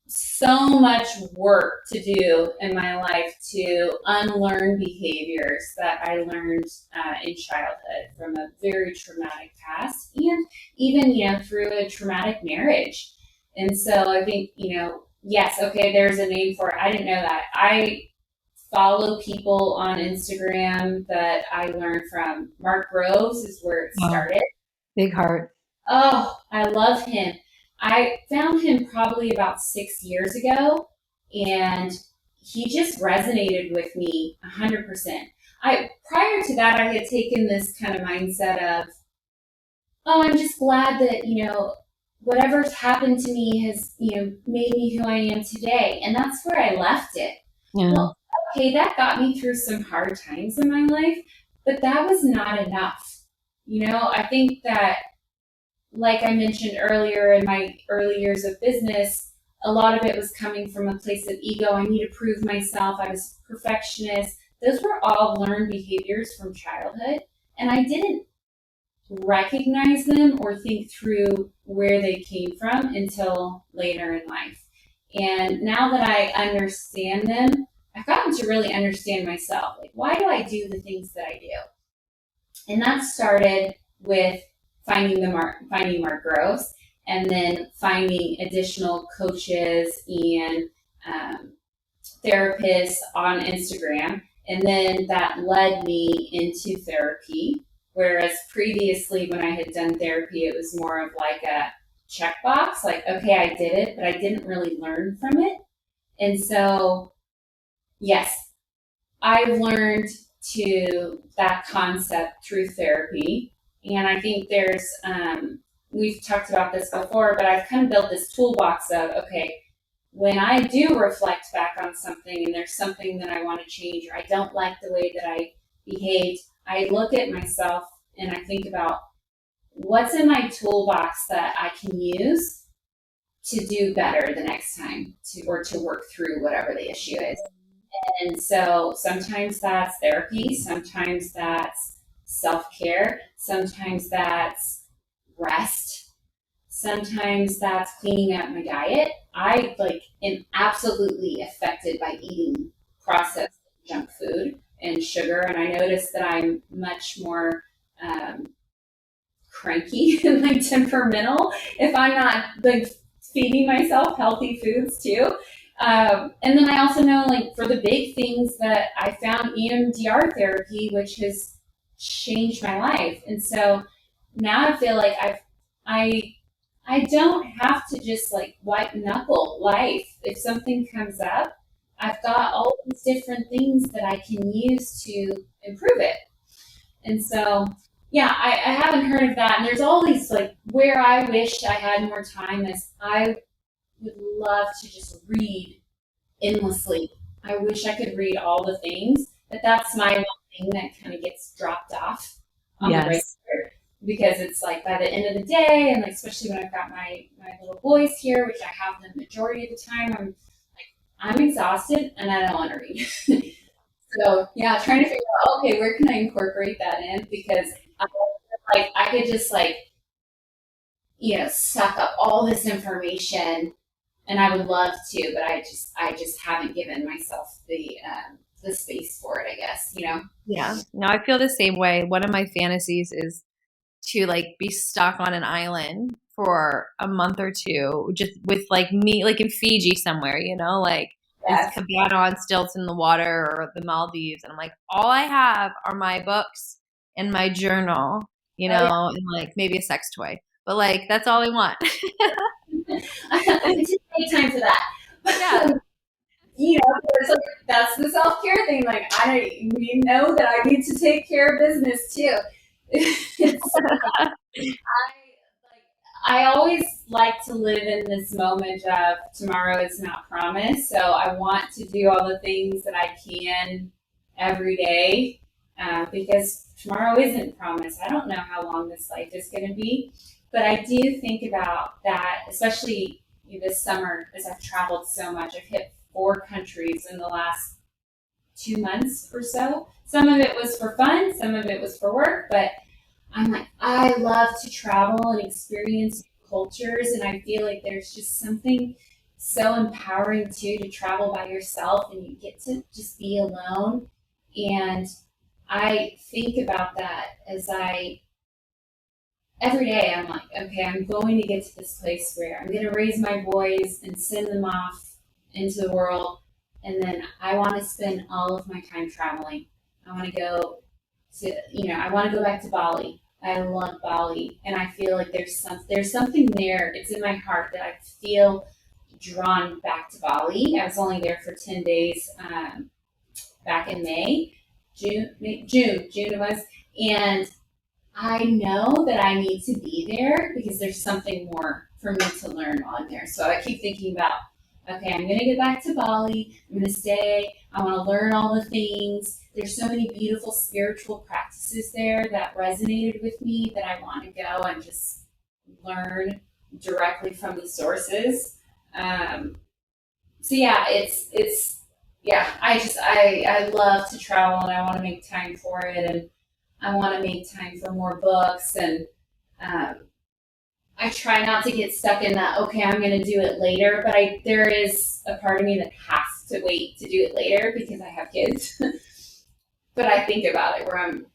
so much work to do in my life to unlearn behaviors that I learned in childhood from a very traumatic past and even, through a traumatic marriage. And so I think, yes, okay, there's a name for it. I didn't know that. I follow people on Instagram that I learned from. Mark Groves is where it Wow. started. Big heart. Oh, I love him. I found him probably about 6 years ago, and he just resonated with me 100%. Prior to that, I had taken this kind of mindset of, oh, I'm just glad that whatever's happened to me has made me who I am today, and that's where I left it. Yeah. Well, okay, that got me through some hard times in my life, but that was not enough. I think that like I mentioned earlier in my early years of business, a lot of it was coming from a place of ego. I need to prove myself. I was a perfectionist. Those were all learned behaviors from childhood. And I didn't recognize them or think through where they came from until later in life. And now that I understand them, I've gotten to really understand myself. Like, why do I do the things that I do? And that started with finding Mark Groves, and then finding additional coaches and therapists on Instagram. And then that led me into therapy. Whereas previously, when I had done therapy, it was more of like a checkbox, like, okay, I did it, but I didn't really learn from it. And so, yes, I've learned to that concept through therapy. And I think we've talked about this before, but I've kind of built this toolbox of, okay, when I do reflect back on something and there's something that I want to change or I don't like the way that I behaved, I look at myself and I think about what's in my toolbox that I can use to do better the next time or to work through whatever the issue is. And so sometimes that's therapy, sometimes that's self care, sometimes that's rest, sometimes that's cleaning up my diet. I am absolutely affected by eating processed junk food and sugar, and I notice that I'm much more cranky and temperamental if I'm not feeding myself healthy foods too. And then I also know, for the big things that I found EMDR therapy, which has changed my life. And so now I feel like I don't have to just white knuckle life. If something comes up, I've got all these different things that I can use to improve it. And so, yeah, I haven't heard of that. And there's all these where I wish I had more time is would love to just read endlessly. I wish I could read all the things, but that's my one thing that kind of gets dropped off on the Yes. regular because it's like by the end of the day, and like especially when I've got my little boys here, which I have the majority of the time, I'm exhausted and I don't want to read. So yeah, trying to figure out okay, where can I incorporate that in because I, like I could just like suck up all this information and I would love to, but I just haven't given myself the space for it. I guess Yeah. No, I feel the same way. One of my fantasies is to like be stuck on an island for a month or two, just with like me, like in Fiji somewhere, like this Yes. cabana on stilts in the water or the Maldives. And I'm like, all I have are my books and my journal, Oh yeah. and like maybe a sex toy. But like, that's all I want. I just make time for that. Yeah. It's like that's the self care thing. Like you know that I need to take care of business too. It's I always like to live in this moment of tomorrow is not promised. So I want to do all the things that I can every day because tomorrow isn't promised. I don't know how long this life is going to be, but I do think about that, especially this summer as I've traveled so much. I've hit 4 countries in the last 2 months or so. Some of it was for fun, some of it was for work, but I'm like, I love to travel and experience cultures, and I feel like there's just something so empowering too to travel by yourself and you get to just be alone. And I think about that as every day I'm like, okay, I'm going to get to this place where I'm going to raise my boys and send them off into the world. And then I want to spend all of my time traveling. I want to go I want to go back to Bali. I love Bali, and I feel like there's something there. It's in my heart that I feel drawn back to Bali. I was only there for 10 days back in June it was, and I know that I need to be there because there's something more for me to learn on there. So I keep thinking about, okay, I'm going to get back to Bali. I'm going to stay. I want to learn all the things. There's so many beautiful spiritual practices there that resonated with me that I want to go and just learn directly from the sources. So yeah, it's yeah. I love to travel and I want to make time for it and I want to make time for more books and um, I try not to get stuck in that. Okay, I'm going to do it later, but there is a part of me that has to wait to do it later because I have kids. But I think about it where I'm,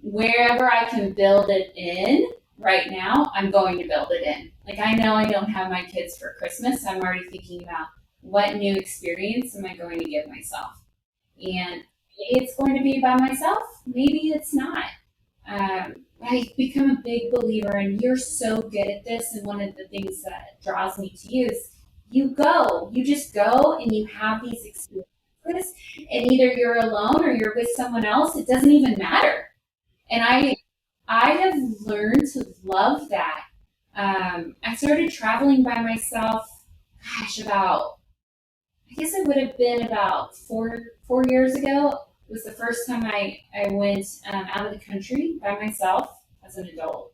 wherever I can build it in right now, I'm going to build it in. Like I know I don't have my kids for Christmas. I'm already thinking about what new experience am I going to give myself, and maybe it's going to be by myself. Maybe it's not. I become a big believer, and you're so good at this. And one of the things that draws me to you is you just go and you have these experiences, and either you're alone or you're with someone else. It doesn't even matter. And I have learned to love that. I started traveling by myself, gosh, I guess it would have been about 4 years ago. It was the first time I went out of the country by myself as an adult.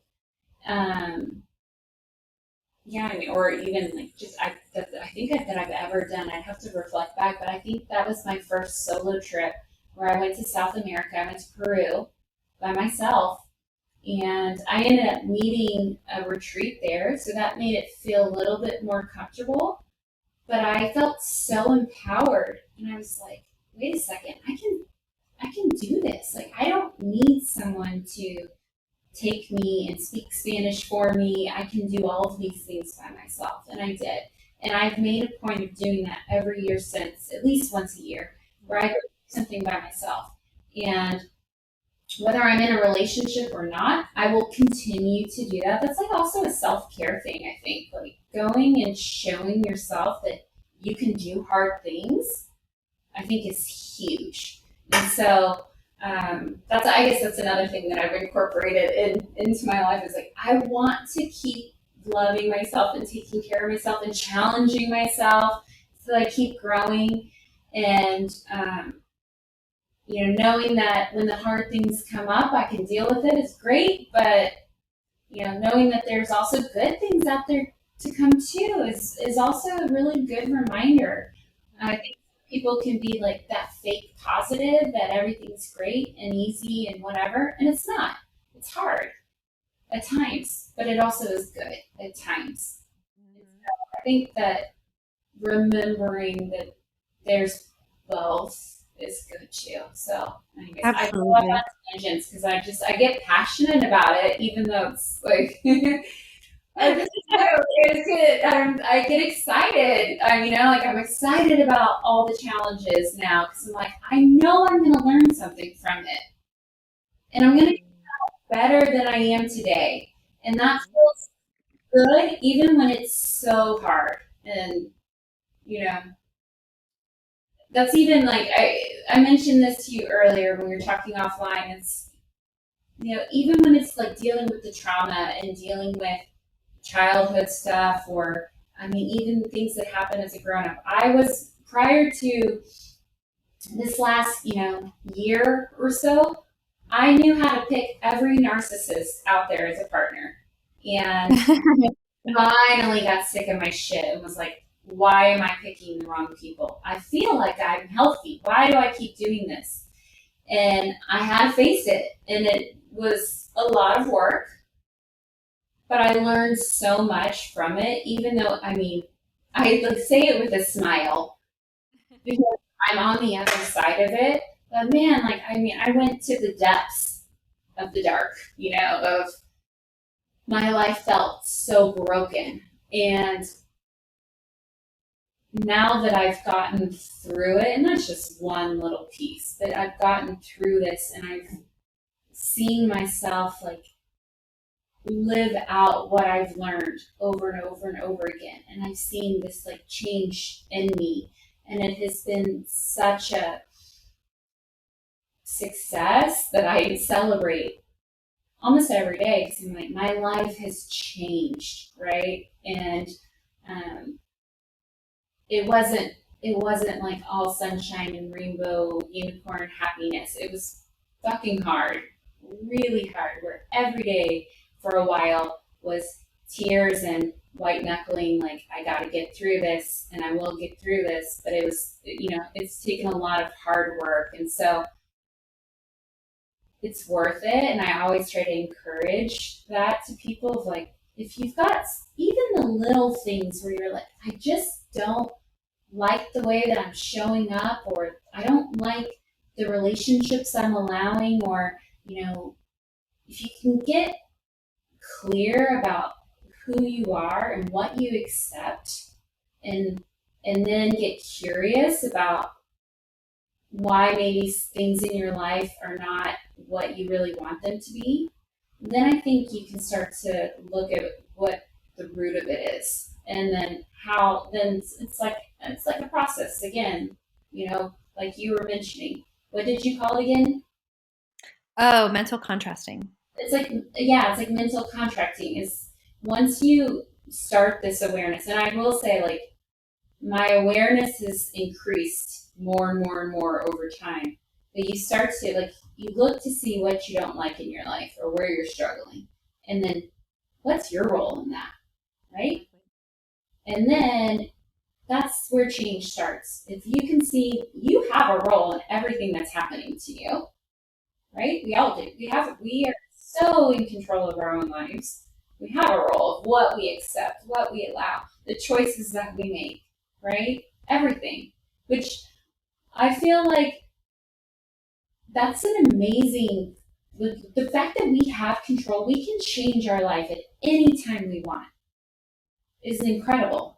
Um, yeah, I mean, or even like just I think that I've ever done. I'd have to reflect back, but I think that was my first solo trip where I went to South America. I went to Peru by myself, and I ended up meeting a retreat there, so that made it feel a little bit more comfortable. But I felt so empowered, and I was like, wait a second, I can do this. Like I don't need someone to take me and speak Spanish for me. I can do all of these things by myself. And I did. And I've made a point of doing that every year since, at least once a year, where I go do something by myself. And whether I'm in a relationship or not, I will continue to do that. That's like also a self care thing, I think. Like going and showing yourself that you can do hard things, I think is huge. And so I guess that's another thing that I've incorporated into my life is like I want to keep loving myself and taking care of myself and challenging myself so that I keep growing. And, knowing that when the hard things come up, I can deal with it is great. But, knowing that there's also good things out there to come too is also a really good reminder. I think people can be like that fake positive that everything's great and easy and whatever, and it's not. It's hard at times, but it also is good at times. I think that remembering that there's both is good too. So, anyways, I go off on Absolutely. tangents because I get passionate about it, even though it's like I just I get excited. I'm excited about all the challenges now because I'm like, I know I'm going to learn something from it, and I'm going to be better than I am today, and that feels good, even when it's so hard. And you know, that's even like I mentioned this to you earlier when we were talking offline. It's even when it's like dealing with the trauma and dealing with childhood stuff, or I mean, even things that happen as a grown up. I was prior to this last, year or so, I knew how to pick every narcissist out there as a partner. And finally got sick of my shit and was like, why am I picking the wrong people? I feel like I'm healthy. Why do I keep doing this? And I had to face it. And it was a lot of work, but I learned so much from it, even though, I mean, I like say it with a smile because I'm on the other side of it. But man, like, I mean, I went to the depths of the dark, of my life felt so broken. And now that I've gotten through it, and that's just one little piece, but I've gotten through this and I've seen myself like live out what I've learned over and over and over again. And I've seen this like change in me. And it has been such a success that I celebrate almost every day because I'm like, my life has changed, right? And um, it wasn't like all sunshine and rainbow unicorn happiness. It was fucking hard, really hard, where every day for a while was tears and white knuckling, like I gotta get through this and I will get through this. But it was, it's taken a lot of hard work. And so it's worth it. And I always try to encourage that to people of like, if you've got even the little things where you're like, I just don't like the way that I'm showing up, or I don't like the relationships I'm allowing, or, if you can get clear about who you are and what you accept, and then get curious about why maybe things in your life are not what you really want them to be, then I think you can start to look at what the root of it is, and then how. Then it's like a process again. Like you were mentioning. What did you call it again? Oh, mental contrasting. It's like, yeah, it's like mental contracting. Is once you start this awareness, and I will say like my awareness has increased more and more and more over time. But you start to like you look to see what you don't like in your life or where you're struggling, and then what's your role in that, right? And then that's where change starts. If you can see you have a role in everything that's happening to you, right? We all do. We are so in control of our own lives. We have a role of what we accept, what we allow, the choices that we make, right? Everything. Which I feel like that's an amazing the fact that we have control, we can change our life at any time we want is incredible.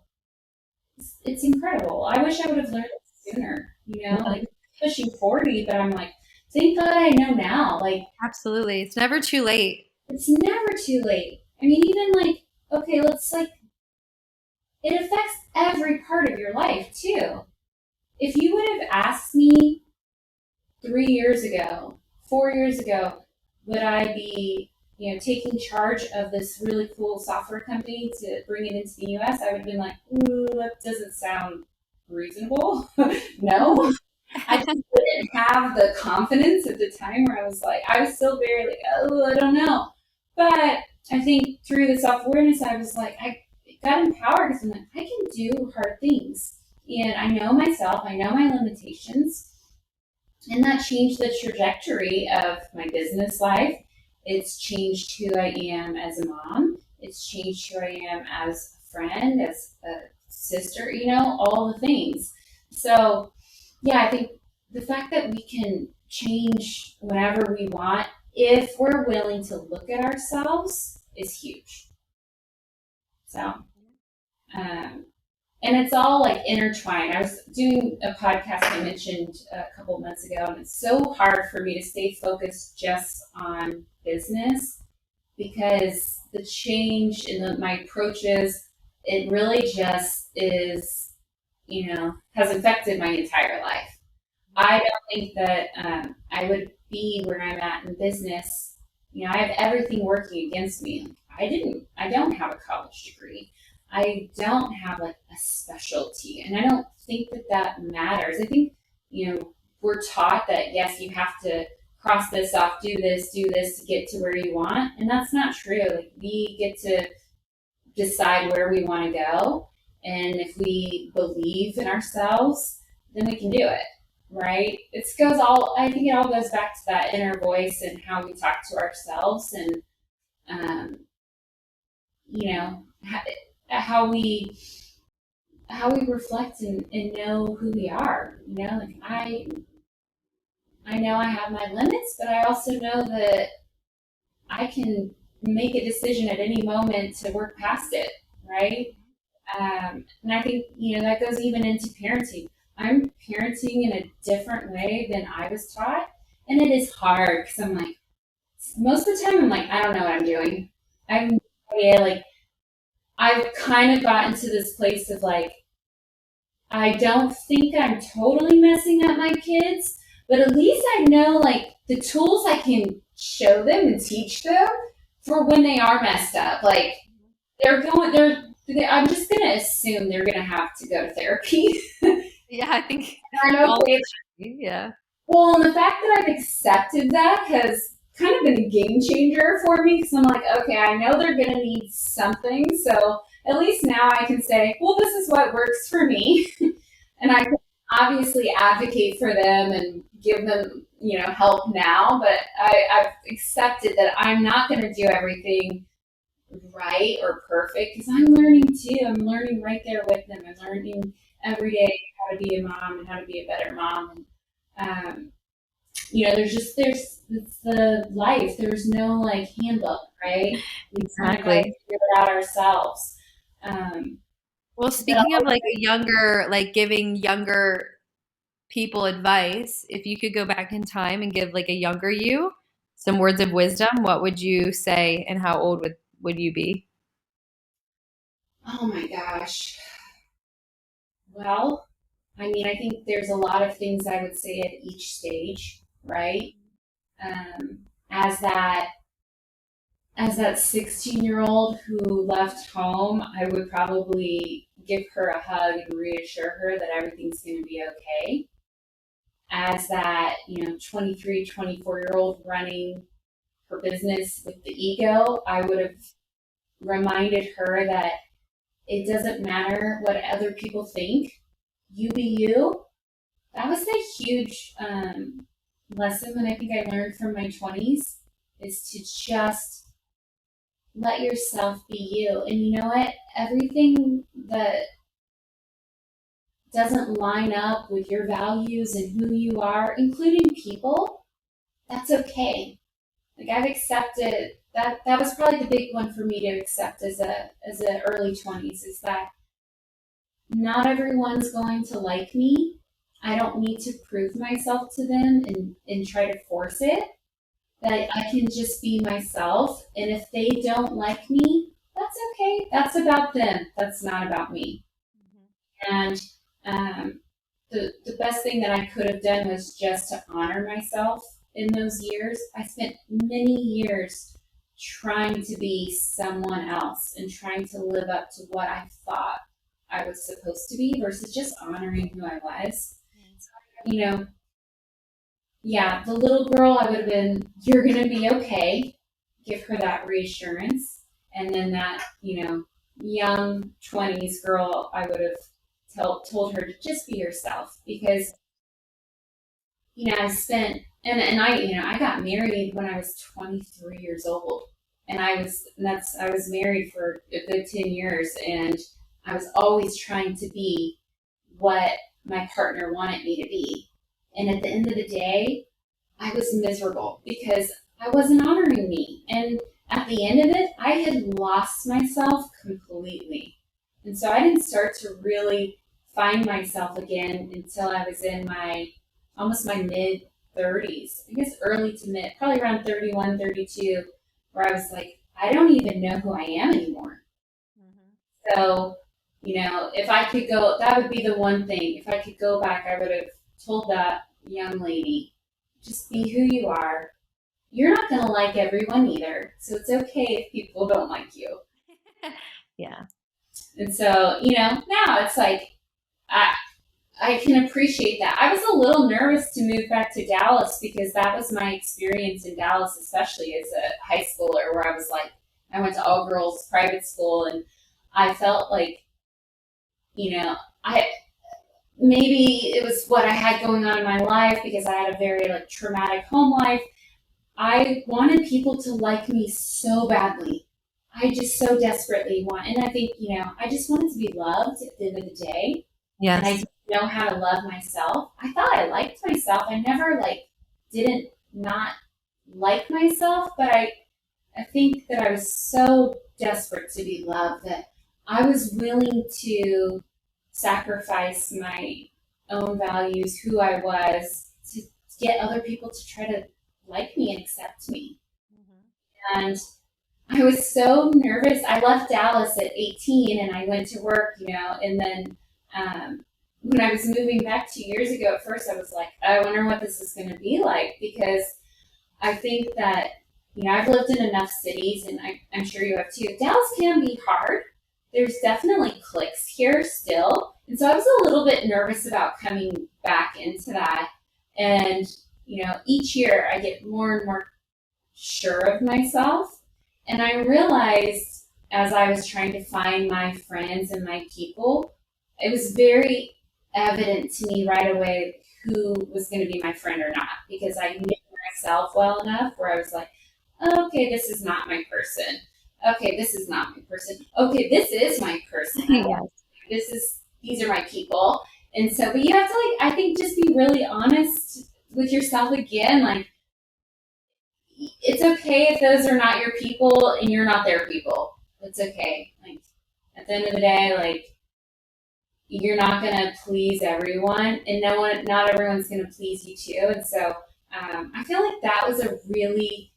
It's incredible. I wish I would have learned it sooner, like pushing 40, but I'm like, thank God I know now. Like, Absolutely. It's never too late. it's never too late. I mean, even like, okay, let's like, it affects every part of your life too. If you would have asked me 3 years ago, 4 years ago, would I be taking charge of this really cool software company to bring it into the US, I would have been like, ooh, that doesn't sound reasonable. No. I just didn't have the confidence at the time where I was like, I was still very like, oh, I don't know. But I think through the self awareness, I was like, I got empowered because I'm like, I can do hard things. And I know myself, I know my limitations. And that changed the trajectory of my business life. It's changed who I am as a mom. It's changed who I am as a friend, as a sister, all the things. So, yeah, I think the fact that we can change whenever we want, if we're willing to look at ourselves, is huge. So, um, and it's all like intertwined. I was doing a podcast I mentioned a couple months ago, and it's so hard for me to stay focused just on business because the change in my approaches, it really just is, has affected my entire life. I don't think that I would be where I'm at in business. I have everything working against me. I don't have a college degree. I don't have like a specialty. And I don't think that that matters. I think, we're taught that yes, you have to cross this off, do this to get to where you want. And that's not true. Like we get to decide where we want to go. And if we believe in ourselves, then we can do it, right? I think it all goes back to that inner voice and how we talk to ourselves and, um, you know, how we reflect and know who we are. Like I know I have my limits, but I also know that I can make a decision at any moment to work past it, right? And I think, that goes even into parenting. I'm parenting in a different way than I was taught. And it is hard because I'm like, most of the time, I'm like, I don't know what I'm doing. I have no idea. Like, I've kind of gotten to this place of like, I don't think I'm totally messing up my kids, but at least I know like the tools I can show them and teach them for when they are messed up. Like, I'm just going to assume they're going to have to go to therapy. Yeah, I think I'm okay. yeah. Well, and the fact that I've accepted that has kind of been a game changer for me because I'm like, okay, I know they're going to need something. So at least now I can say, well, this is what works for me. And I can obviously advocate for them and give them, help now. But I've accepted that I'm not going to do everything right or perfect because I'm learning too. I'm learning right there with them. I'm learning every day how to be a mom and how to be a better mom. And, there's it's the life. There's no like handbook, right? We kind of Exactly. figure it out ourselves. Well, But speaking of like a younger, like giving younger people advice, if you could go back in time and give like a younger you some words of wisdom, what would you say and how old would you be? oh my gosh. Well, I mean, I think there's a lot of things I would say at each stage, right? Um, as that as that 16-year-old who left home, I would probably give her a hug and reassure her that everything's going to be okay. As that, 23, 24-year-old running her business with the ego, I would have reminded her that it doesn't matter what other people think. You be you. That was a huge lesson that I think I learned from my 20s is to just let yourself be you. And you know what? Everything that doesn't line up with your values and who you are, including people, that's okay. Like I've accepted that was probably the big one for me to accept as a early 20s is that not everyone's going to like me. I don't need to prove myself to them and try to force it. That I can just be myself. And if they don't like me, that's okay. That's about them. That's not about me. And the best thing that I could have done was just to honor myself in those years. I spent many years trying to be someone else and trying to live up to what I thought I was supposed to be versus just honoring who I was. You know, yeah, the little girl, I would have been, you're going to be okay. Give her that reassurance. And then that, young 20s girl, I would have told her to just be yourself because, I spent, and I got married when I was 23 years old. And I was married for a good 10 years. And I was always trying to be what my partner wanted me to be. And at the end of the day, I was miserable because I wasn't honoring me. And at the end of it, I had lost myself completely. And so I didn't start to really find myself again until I was in almost my mid 30s. I guess early to mid, probably around 31, 32, where I was like, I don't even know who I am anymore. Mm-hmm. So, if I could go, that would be the one thing. If I could go back, I would have told that young lady, just be who you are. You're not going to like everyone either. So it's okay if people don't like you. Yeah. And so, now it's like, I can appreciate that. I was a little nervous to move back to Dallas because that was my experience in Dallas, especially as a high schooler, where I was like, I went to all girls private school and I felt like, maybe it was what I had going on in my life because I had a very traumatic home life. I wanted people to like me so badly. I just so desperately and I think, I just wanted to be loved at the end of the day. Yes. And I didn't know how to love myself. I thought I liked myself. I never didn't not like myself, but I think that I was so desperate to be loved that I was willing to sacrifice my own values, who I was, to get other people to try to like me and accept me. Mm-hmm. And I was so nervous. I left Dallas at 18 and I went to work, and then when I was moving back 2 years ago, at first I was like, I wonder what this is going to be like, because I think that, I've lived in enough cities, and I'm sure you have too. Dallas can be hard. There's definitely cliques here still. And so I was a little bit nervous about coming back into that. And, each year I get more and more sure of myself. And I realized as I was trying to find my friends and my people, it was very evident to me right away who was going to be my friend or not, because I knew myself well enough where I was like, oh, okay, this is not my person. Okay, this is not my person. Okay, this is my person. Yes. These are my people. And so, but you have to I think just be really honest with yourself again. It's okay if those are not your people and you're not their people. It's okay. At the end of the day, you're not going to please everyone, and not everyone's going to please you too. And so, I feel like that was a really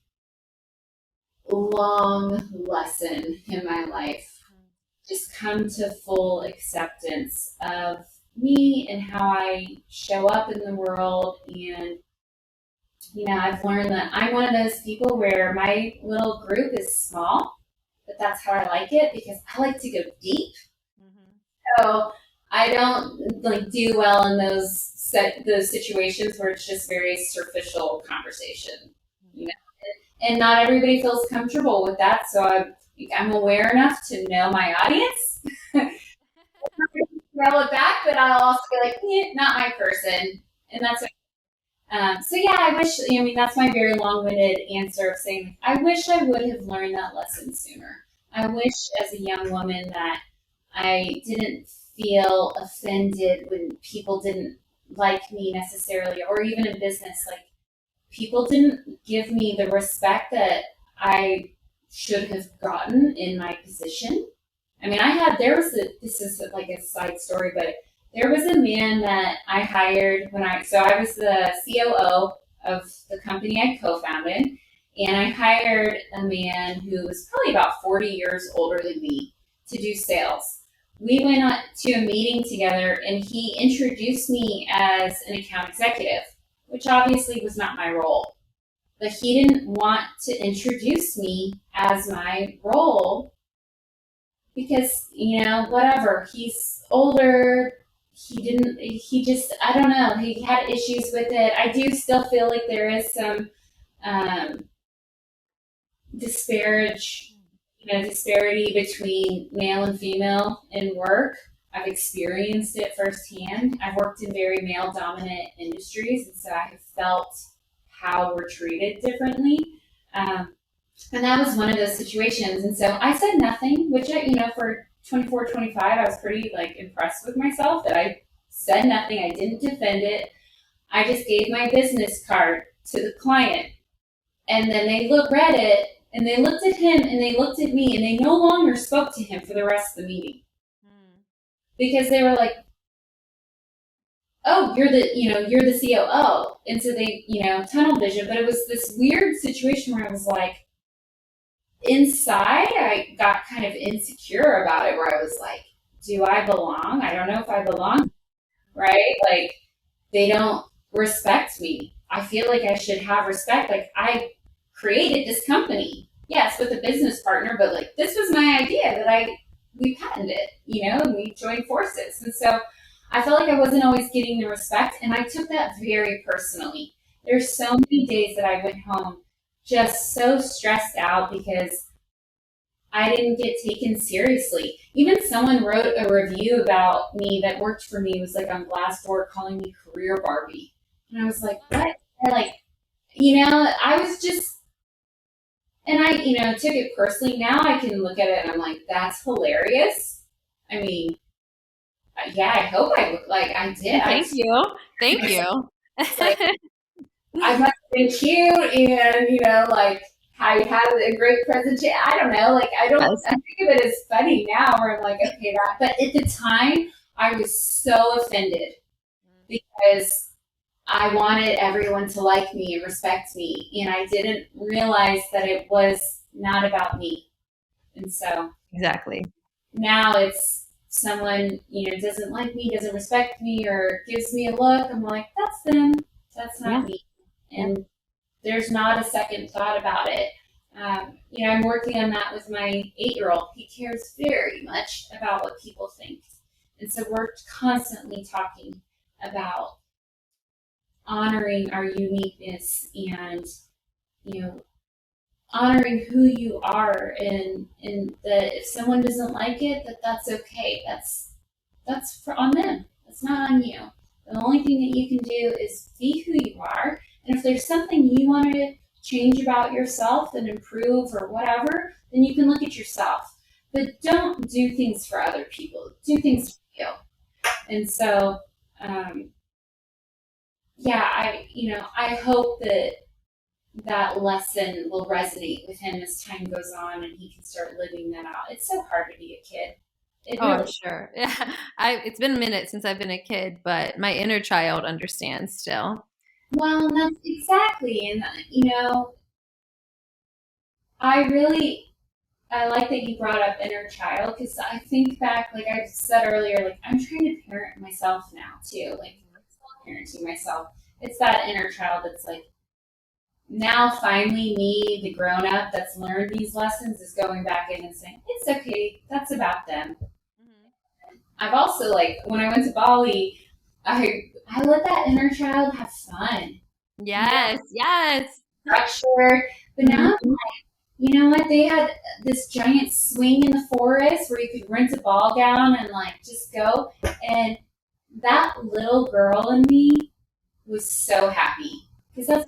long lesson in my life. Just come to full acceptance of me and how I show up in the world. And, I've learned that I'm one of those people where my little group is small, but that's how I like it because I like to go deep. Mm-hmm. So I don't do well in those situations where it's just very superficial conversation, and not everybody feels comfortable with that. So I'm aware enough to know my audience. Roll it back, but I'll also be like, not my person, and that's okay. So yeah, I wish. That's my very long-winded answer of saying I wish I would have learned that lesson sooner. I wish, as a young woman, that I didn't feel offended when people didn't like me necessarily, or even in business, people didn't give me the respect that I should have gotten in my position. This is like a side story, but there was a man that I hired so I was the COO of the company I co-founded, and I hired a man who was probably about 40 years older than me to do sales. We went on to a meeting together, and he introduced me as an account executive, which obviously was not my role. but he didn't want to introduce me as my role because, whatever, he's older. He just, I don't know, he had issues with it. I do still feel like there is some um, disparity between male and female in work. I've experienced it firsthand. I've worked in very male dominant industries, and so I have felt how we're treated differently. Um, and that was one of those situations. And so I said nothing, which, for 24, 25, I was pretty like impressed with myself that I said nothing. I didn't defend it. I just gave my business card to the client. And then read it, and they looked at him, and they looked at me, and they no longer spoke to him for the rest of the meeting. Because they were like, oh, you're the COO. And so they, tunnel vision. But it was this weird situation where I was like, inside, I got kind of insecure about it, where I was like, do I belong? I don't know if I belong, right? Like, they don't respect me. I feel like I should have respect. Like, I created this company, yes, with a business partner, but like, this was my idea that we patented, and we joined forces. And so I felt like I wasn't always getting the respect, and I took that very personally. There's so many days that I went home just so stressed out because I didn't get taken seriously. Even someone wrote a review about me that worked for me. It was like on Glassdoor, calling me career Barbie. And I was like, what? And like, I was just, and I, took it personally. Now I can look at it and I'm like, that's hilarious. I mean, yeah, I hope I look like I did. Thank you. Thank you. Like, I must have been cute, and like, I had a great presentation. I don't know, like, I think of it as funny now, where I'm like, okay, that. But at the time, I was so offended because I wanted everyone to like me and respect me, and I didn't realize that it was not about me. And so exactly, now it's someone doesn't like me, doesn't respect me, or gives me a look. I'm like, that's them. That's not me. And there's not a second thought about it. I'm working on that with my 8-year-old. He cares very much about what people think. And so we're constantly talking about honoring our uniqueness and, honoring who you are, and that if someone doesn't like it, that's okay. That's on them. That's not on you. The only thing that you can do is be who you are. And if there's something you want to change about yourself and improve or whatever, then you can look at yourself. But don't do things for other people. Do things for you. And so, I hope that lesson will resonate with him as time goes on and he can start living that out. It's so hard to be a kid. I'm sure. Yeah, it's been a minute since I've been a kid, but my inner child understands still. Well, that's exactly. And, I like that you brought up inner child, because I think back, like I said earlier, like, I'm trying to parent myself now too. Like, I'm still parenting myself. It's that inner child that's like, now finally me, the grown up that's learned these lessons, is going back in and saying, it's okay, that's about them. I've also, like, when I went to Bali, I let that inner child have fun. Yes, yes. Structure. But now I'm like, you know what? They had this giant swing in the forest where you could rent a ball gown and like just go. And that little girl in me was so happy, because that's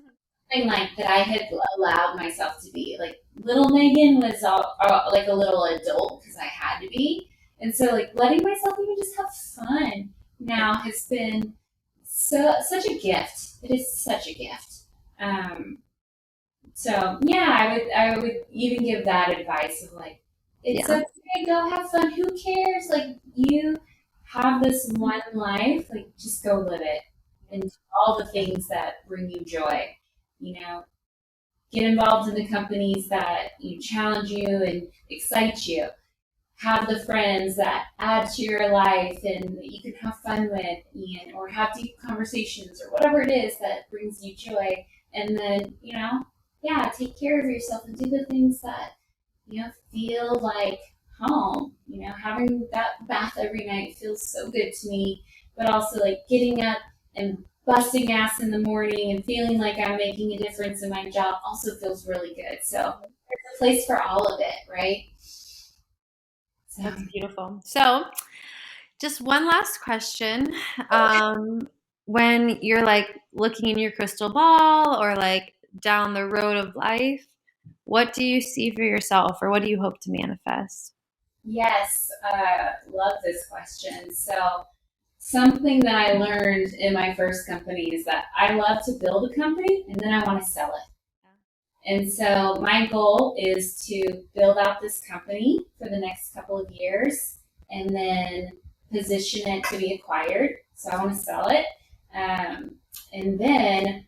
something like that I had allowed myself to be. Like, little Megan was like a little adult because I had to be. And so, like, letting myself even just have fun now has been such a gift. It is such a gift. So yeah, I would even give that advice of like, it's okay, go have fun. Who cares? Like, you have this one life, like, just go live it and do all the things that bring you joy. Get involved in the companies that challenge you and excite you. Have the friends that add to your life and that you can have fun with, or have deep conversations, or whatever it is that brings you joy. And then, yeah, take care of yourself and do the things that, feel like home. Having that bath every night feels so good to me, but also like getting up and busting ass in the morning and feeling like I'm making a difference in my job also feels really good. So there's a place for all of it, right? So, That's beautiful. So, just one last question. When you're like looking in your crystal ball or like down the road of life, what do you see for yourself or what do you hope to manifest? yes, love this question. So, something that I learned in my first company is that I love to build a company and then I want to sell it. And so my goal is to build out this company for the next couple of years and then position it to be acquired. So I want to sell it. And then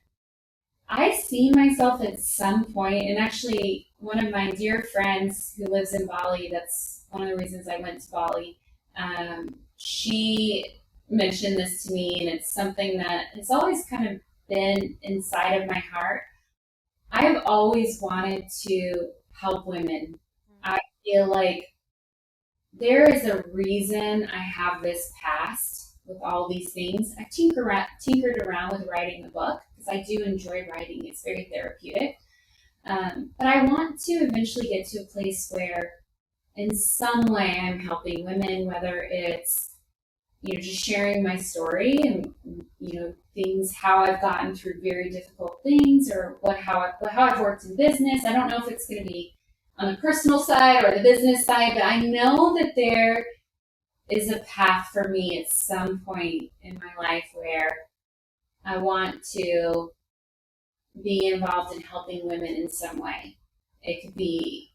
I see myself at some point, and actually, one of my dear friends who lives in Bali, that's one of the reasons I went to Bali, she mentioned this to me, and it's something that has always kind of been inside of my heart. I have always wanted to help women. I feel like there is a reason I have this past with all these things. I tinkered around with writing a book because I do enjoy writing. It's very therapeutic. But I want to eventually get to a place where, in some way, I'm helping women, whether it's just sharing my story and things how I've gotten through very difficult things or how I've worked in business. I don't know if it's going to be on the personal side or the business side, but I know that there is a path for me at some point in my life where I want to be involved in helping women in some way. It could be,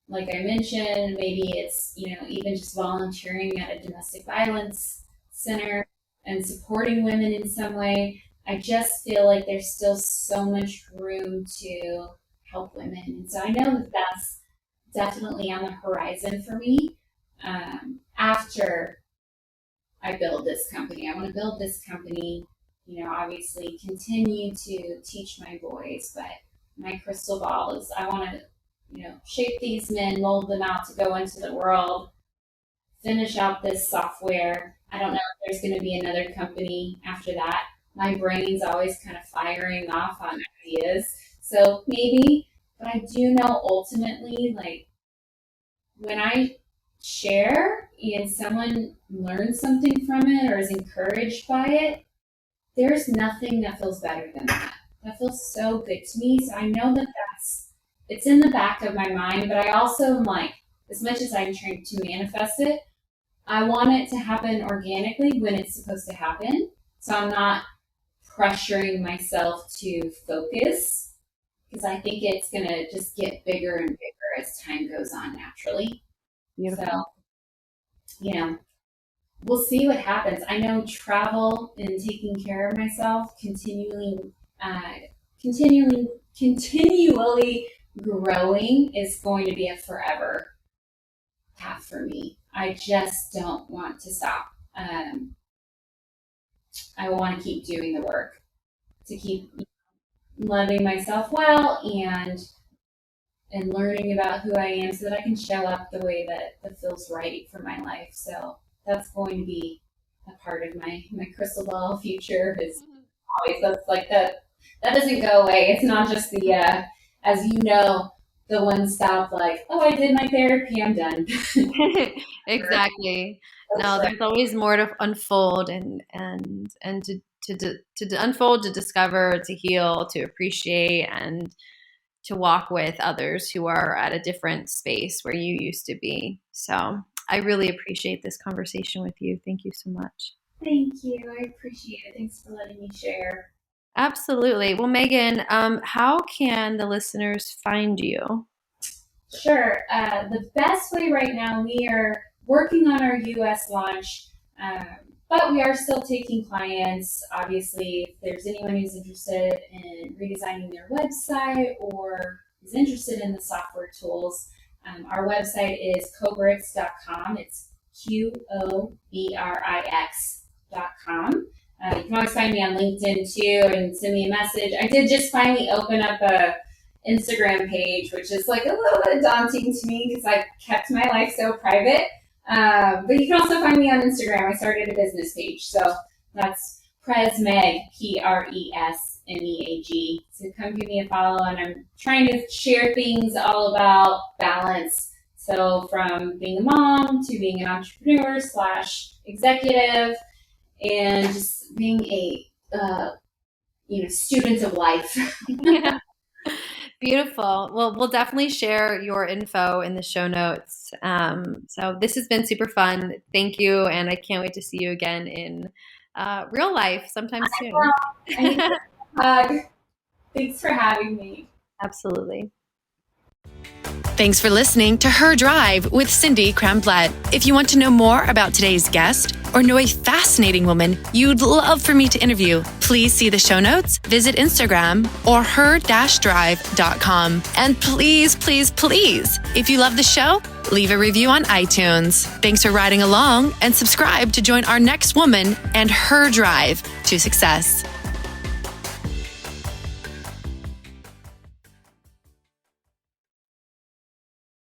like I mentioned, maybe it's, even just volunteering at a domestic violence center and supporting women in some way. I just feel like there's still so much room to help women. And so I know that that's definitely on the horizon for me after I build this company. I want to build this company, obviously continue to teach my boys, but my crystal ball is I want to shape these men, mold them out to go into the world, finish out this software. I don't know if there's going to be another company after that. My brain's always kind of firing off on ideas. So maybe, but I do know ultimately, like, when I share and someone learns something from it or is encouraged by it, there's nothing that feels better than that. That feels so good to me. So I know that it's in the back of my mind, but I also am like, as much as I'm trying to manifest it, I want it to happen organically when it's supposed to happen. So I'm not pressuring myself to focus because I think it's going to just get bigger and bigger as time goes on naturally. Beautiful. So, we'll see what happens. I know travel and taking care of myself, continually growing is going to be a forever path for me. I just don't want to stop. I want to keep doing the work to keep loving myself well and learning about who I am so that I can show up the way that feels right for my life. So that's going to be a part of my crystal ball future is always that's like that doesn't go away. It's not just the as you know, the one stop like, oh, I did my therapy, I'm done. Exactly. No, Right. there's always more to unfold and to unfold, to discover, to heal, to appreciate, and to walk with others who are at a different space where you used to be. So I really appreciate this conversation with you. Thank you so much. Thank you. I appreciate it. Thanks for letting me share. Absolutely. Well, Meagan, how can the listeners find you? Sure. The best way right now, we are working on our US launch, um, but we are still taking clients. Obviously, if there's anyone who's interested in redesigning their website or is interested in the software tools, our website is Qobrix.com. It's Qobrix.com. You can always find me on LinkedIn too and send me a message. I did just finally open up Instagram page, which is like a little bit daunting to me because I've kept my life so private. But you can also find me on Instagram. I started a business page. So that's PresMeag, PresMeag. So come give me a follow. And I'm trying to share things all about balance. So from being a mom to being an entrepreneur / executive and just being a student of life. Yeah. Beautiful. Well, we'll definitely share your info in the show notes. So this has been super fun. Thank you. And I can't wait to see you again in real life sometime soon. I need a hug. Thanks for having me. Absolutely. Thanks for listening to Her Drive with Cindy Kramblatt. If you want to know more about today's guest or know a fascinating woman you'd love for me to interview, please see the show notes, visit Instagram or her-drive.com. And please, please, please, if you love the show, leave a review on iTunes. Thanks for riding along and subscribe to join our next woman and her drive to success.